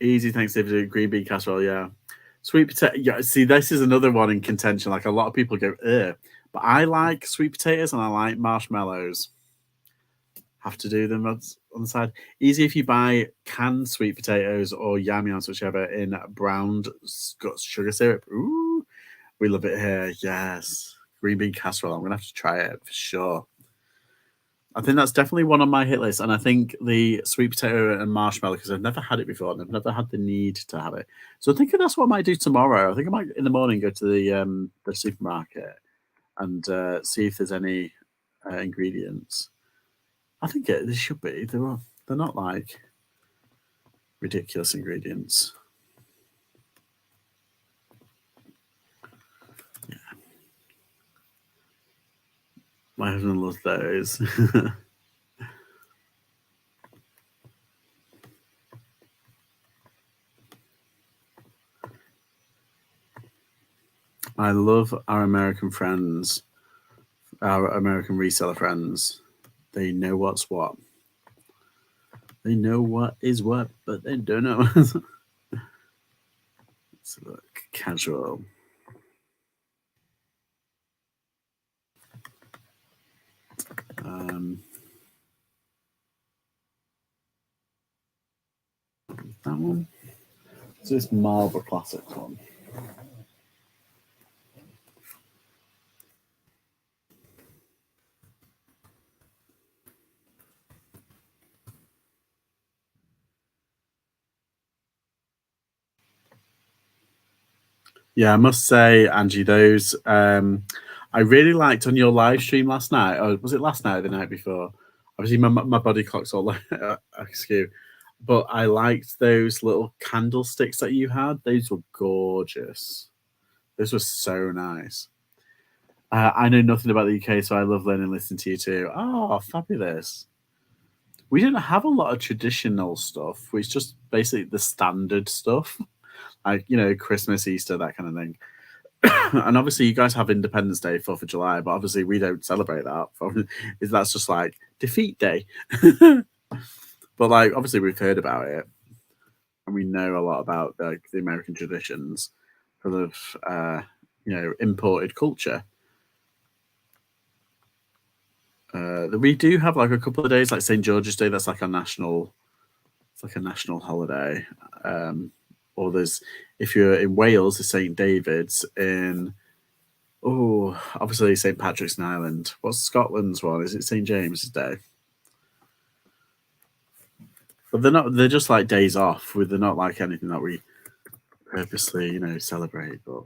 Easy Thanksgiving green bean casserole. Yeah, sweet potato. Yeah, see, this is another one in contention. Like a lot of people go, ugh, but I like sweet potatoes and I like marshmallows. Have to do them on the side. Easy if you buy canned sweet potatoes or yams, whichever, in browned sugar syrup. Ooh, we love it here. Yes, green bean casserole. I'm gonna have to try it for sure. I think that's definitely one on my hit list, and I think the sweet potato and marshmallow because I've never had it before and I've never had the need to have it. So I think that's what I might do tomorrow. I think I might in the morning go to the supermarket and see if there's any ingredients. I think there should be. They're not like ridiculous ingredients. Yeah. My husband loves those. I love our American friends, our American reseller friends. They know what's what. They know what is what, but they don't know. Let's look. Casual. That one. So this Marlboro Classic one. Yeah, I must say, Angie, those I really liked on your live stream last night. Or was it last night or the night before? Obviously, my body clock's all askew. But I liked those little candlesticks that you had. Those were gorgeous. Those were so nice. I know nothing about the UK, so I love learning and listening to you too. Oh, fabulous. We didn't have a lot of traditional stuff. It's just basically the standard stuff, like, Christmas, Easter, that kind of thing. And obviously, you guys have Independence Day, 4th of July, but obviously, we don't celebrate that. That's just like Defeat Day. But, like, obviously, we've heard about it and we know a lot about the American traditions full of, imported culture. We do have like a couple of days, like St. George's Day. That's like a national holiday. Or if you're in Wales, there's St. David's. Obviously St. Patrick's in Ireland. What's Scotland's one? Is it St. James's Day? But they're not. They're just like days off. They're not like anything that we purposely, celebrate. But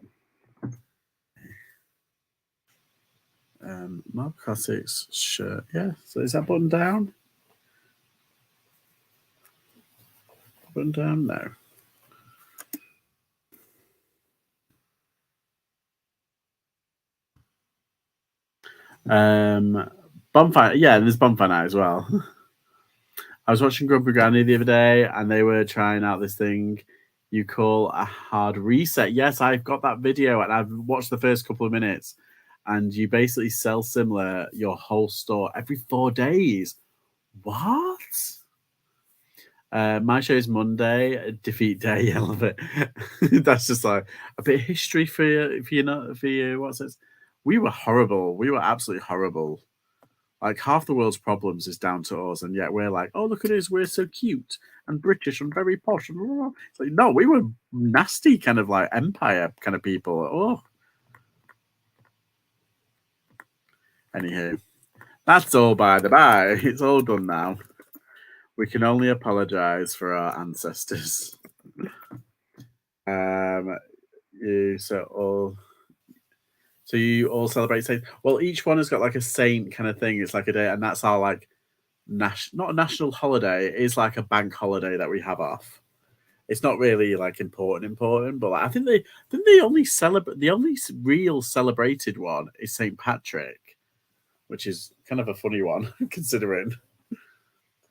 Mark Classics shirt. Yeah. So is that button down? Button down? No. Bonfire. Yeah, there's bonfire night as well. I was watching Grumpy Granny the other day, and they were trying out this thing you call a hard reset. Yes, I've got that video, and I've watched the first couple of minutes. And you basically sell similar your whole store every 4 days. What? My show is Monday, Defeat Day. I love it. That's just like a bit of history for you. What's it? We were horrible. We were absolutely horrible. Like half the world's problems is down to us, and yet we're like, oh, look at us, we're so cute and British and very posh. It's like, no, we were nasty, kind of like empire kind of people. Oh, Anywho, that's all by the by. It's all done now. We can only apologise for our ancestors. So you all celebrate saints. Well, each one has got like a saint kind of thing. It's like a day, and that's our like not a national holiday. It is like a bank holiday that we have off. It's not really like important, but like, I think they only celebrate, the only real celebrated one is St. Patrick, which is kind of a funny one considering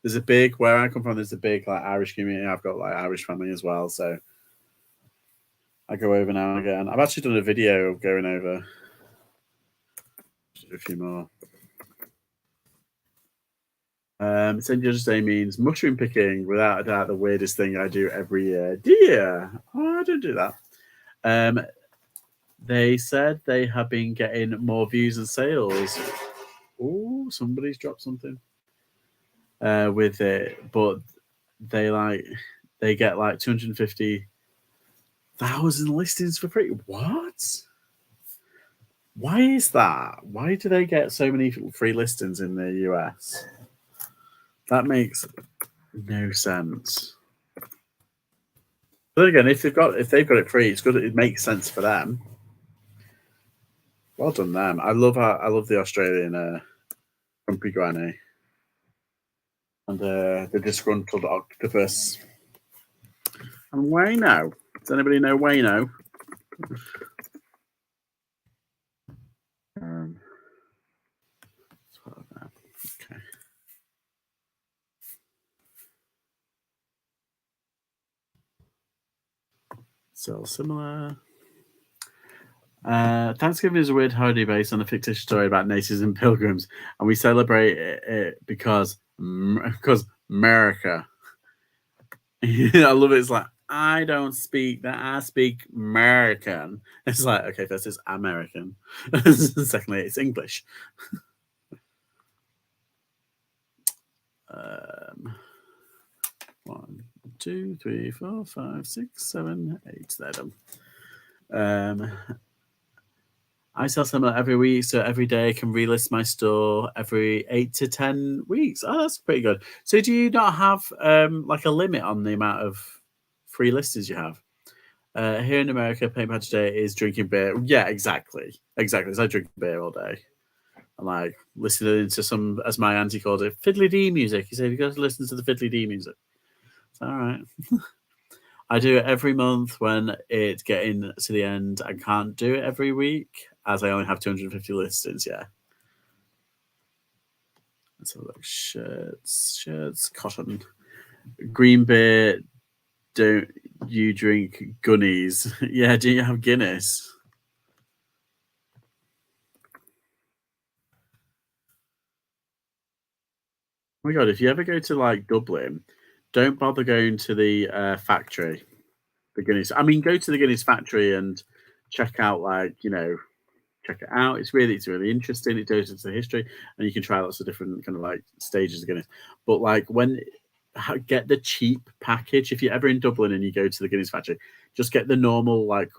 there's a big, where I come from, there's a big like Irish community. I've got like Irish family as well, so I go over now and again. I've actually done a video of going over. A few more. St. George's Day means mushroom picking, without a doubt the weirdest thing I do every year. Do you? Oh, I don't do that. They said they have been getting more views and sales. Oh, somebody's dropped something with it, but they get like 250,000 listings for free. What? Why is that? Why do they get so many free listings in the US? That makes no sense. But again, if they've got it free, it's good. It makes sense for them. Well done, them. I love the Australian grumpy granny and the disgruntled octopus. And Wayno. Does anybody know Wayno? Okay. So similar. Thanksgiving is a weird holiday based on a fictitious story about natives and pilgrims, and we celebrate it because America. I love it. It's like, I don't speak that. I speak American. It's like, okay, first it's American. Secondly, it's English. 1, 2, 3, 4, 5, 6, 7, 8. They're done. I sell similar every week, so every day I can relist my store every 8 to 10 weeks. Oh, that's pretty good. So do you not have like a limit on the amount of free listings you have? Here in America, Paint Patch Day is drinking beer. Yeah, exactly. It's like drinking beer all day. I'm like listening to some, as my auntie called it, fiddly dee music. He said, you got to listen to the fiddly dee music. It's all right. I do it every month when it's getting to the end. I can't do it every week as I only have 250 listings. Yeah. Let's have a look. Shirts, cotton, green beer. Don't you drink Gunnies? Yeah. Do you have Guinness? Oh my God, if you ever go to like Dublin, don't bother going to the factory, the Guinness. I mean, go to the Guinness factory and check out, like, check it out. It's really interesting. It goes into the history, and you can try lots of different kind of like stages of Guinness. But like get the cheap package. If you're ever in Dublin and you go to the Guinness factory, just get the normal like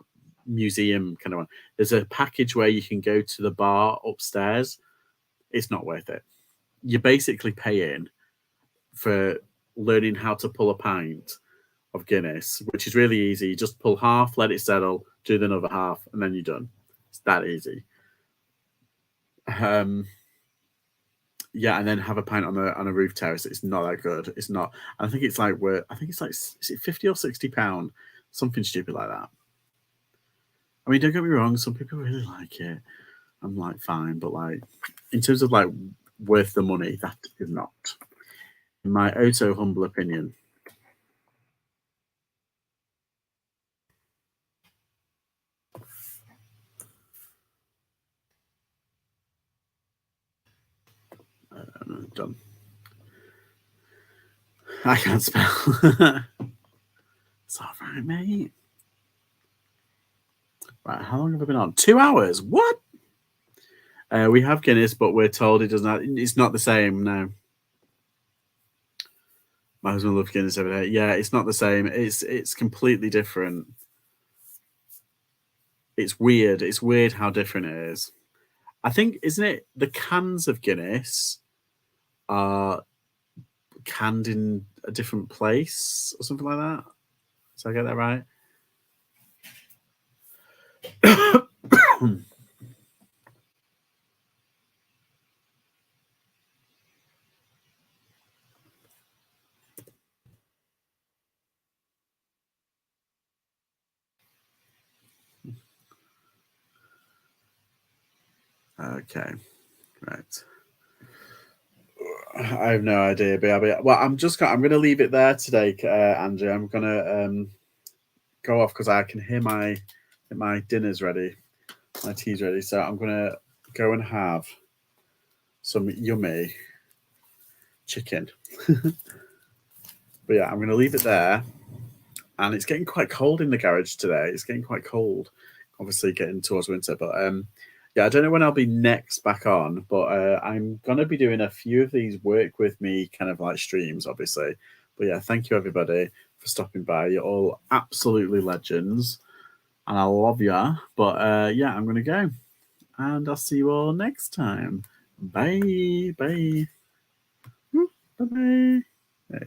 museum kind of one. There's a package where you can go to the bar upstairs. It's not worth it. You're basically paying for learning how to pull a pint of Guinness, which is really easy. You just pull half, let it settle, do the other half, and then you're done. It's that easy. Yeah, and then have a pint on a roof terrace. It's not that good. It's not. I think it's like is it £50 or £60, something stupid like that. I mean, don't get me wrong. Some people really like it. I'm like, fine, but like in terms of like worth the money, that is not, in my oh so humble opinion. Done. I can't spell. It's all right, mate. Right, how long have I been on? 2 hours. What? We have Guinness, but we're told it doesn't. It's not the same. No. My husband loves Guinness every day. Yeah, it's not the same. It's completely different. It's weird. It's weird how different it is. I think, isn't it the cans of Guinness are canned in a different place or something like that? Did I get that right? Okay, right. I have no idea, but well, I'm going to leave it there today, Andrew. I'm going to go off because I can hear my dinner's ready, my tea's ready. So I'm going to go and have some yummy chicken. But yeah, I'm going to leave it there. And it's getting quite cold in the garage today. It's getting quite cold, obviously getting towards winter. But yeah, I don't know when I'll be next back on, but I'm going to be doing a few of these work with me kind of like streams, obviously. But yeah, thank you everybody for stopping by. You're all absolutely legends and I love ya. But yeah, I'm going to go and I'll see you all next time. Bye. Bye. Bye-bye.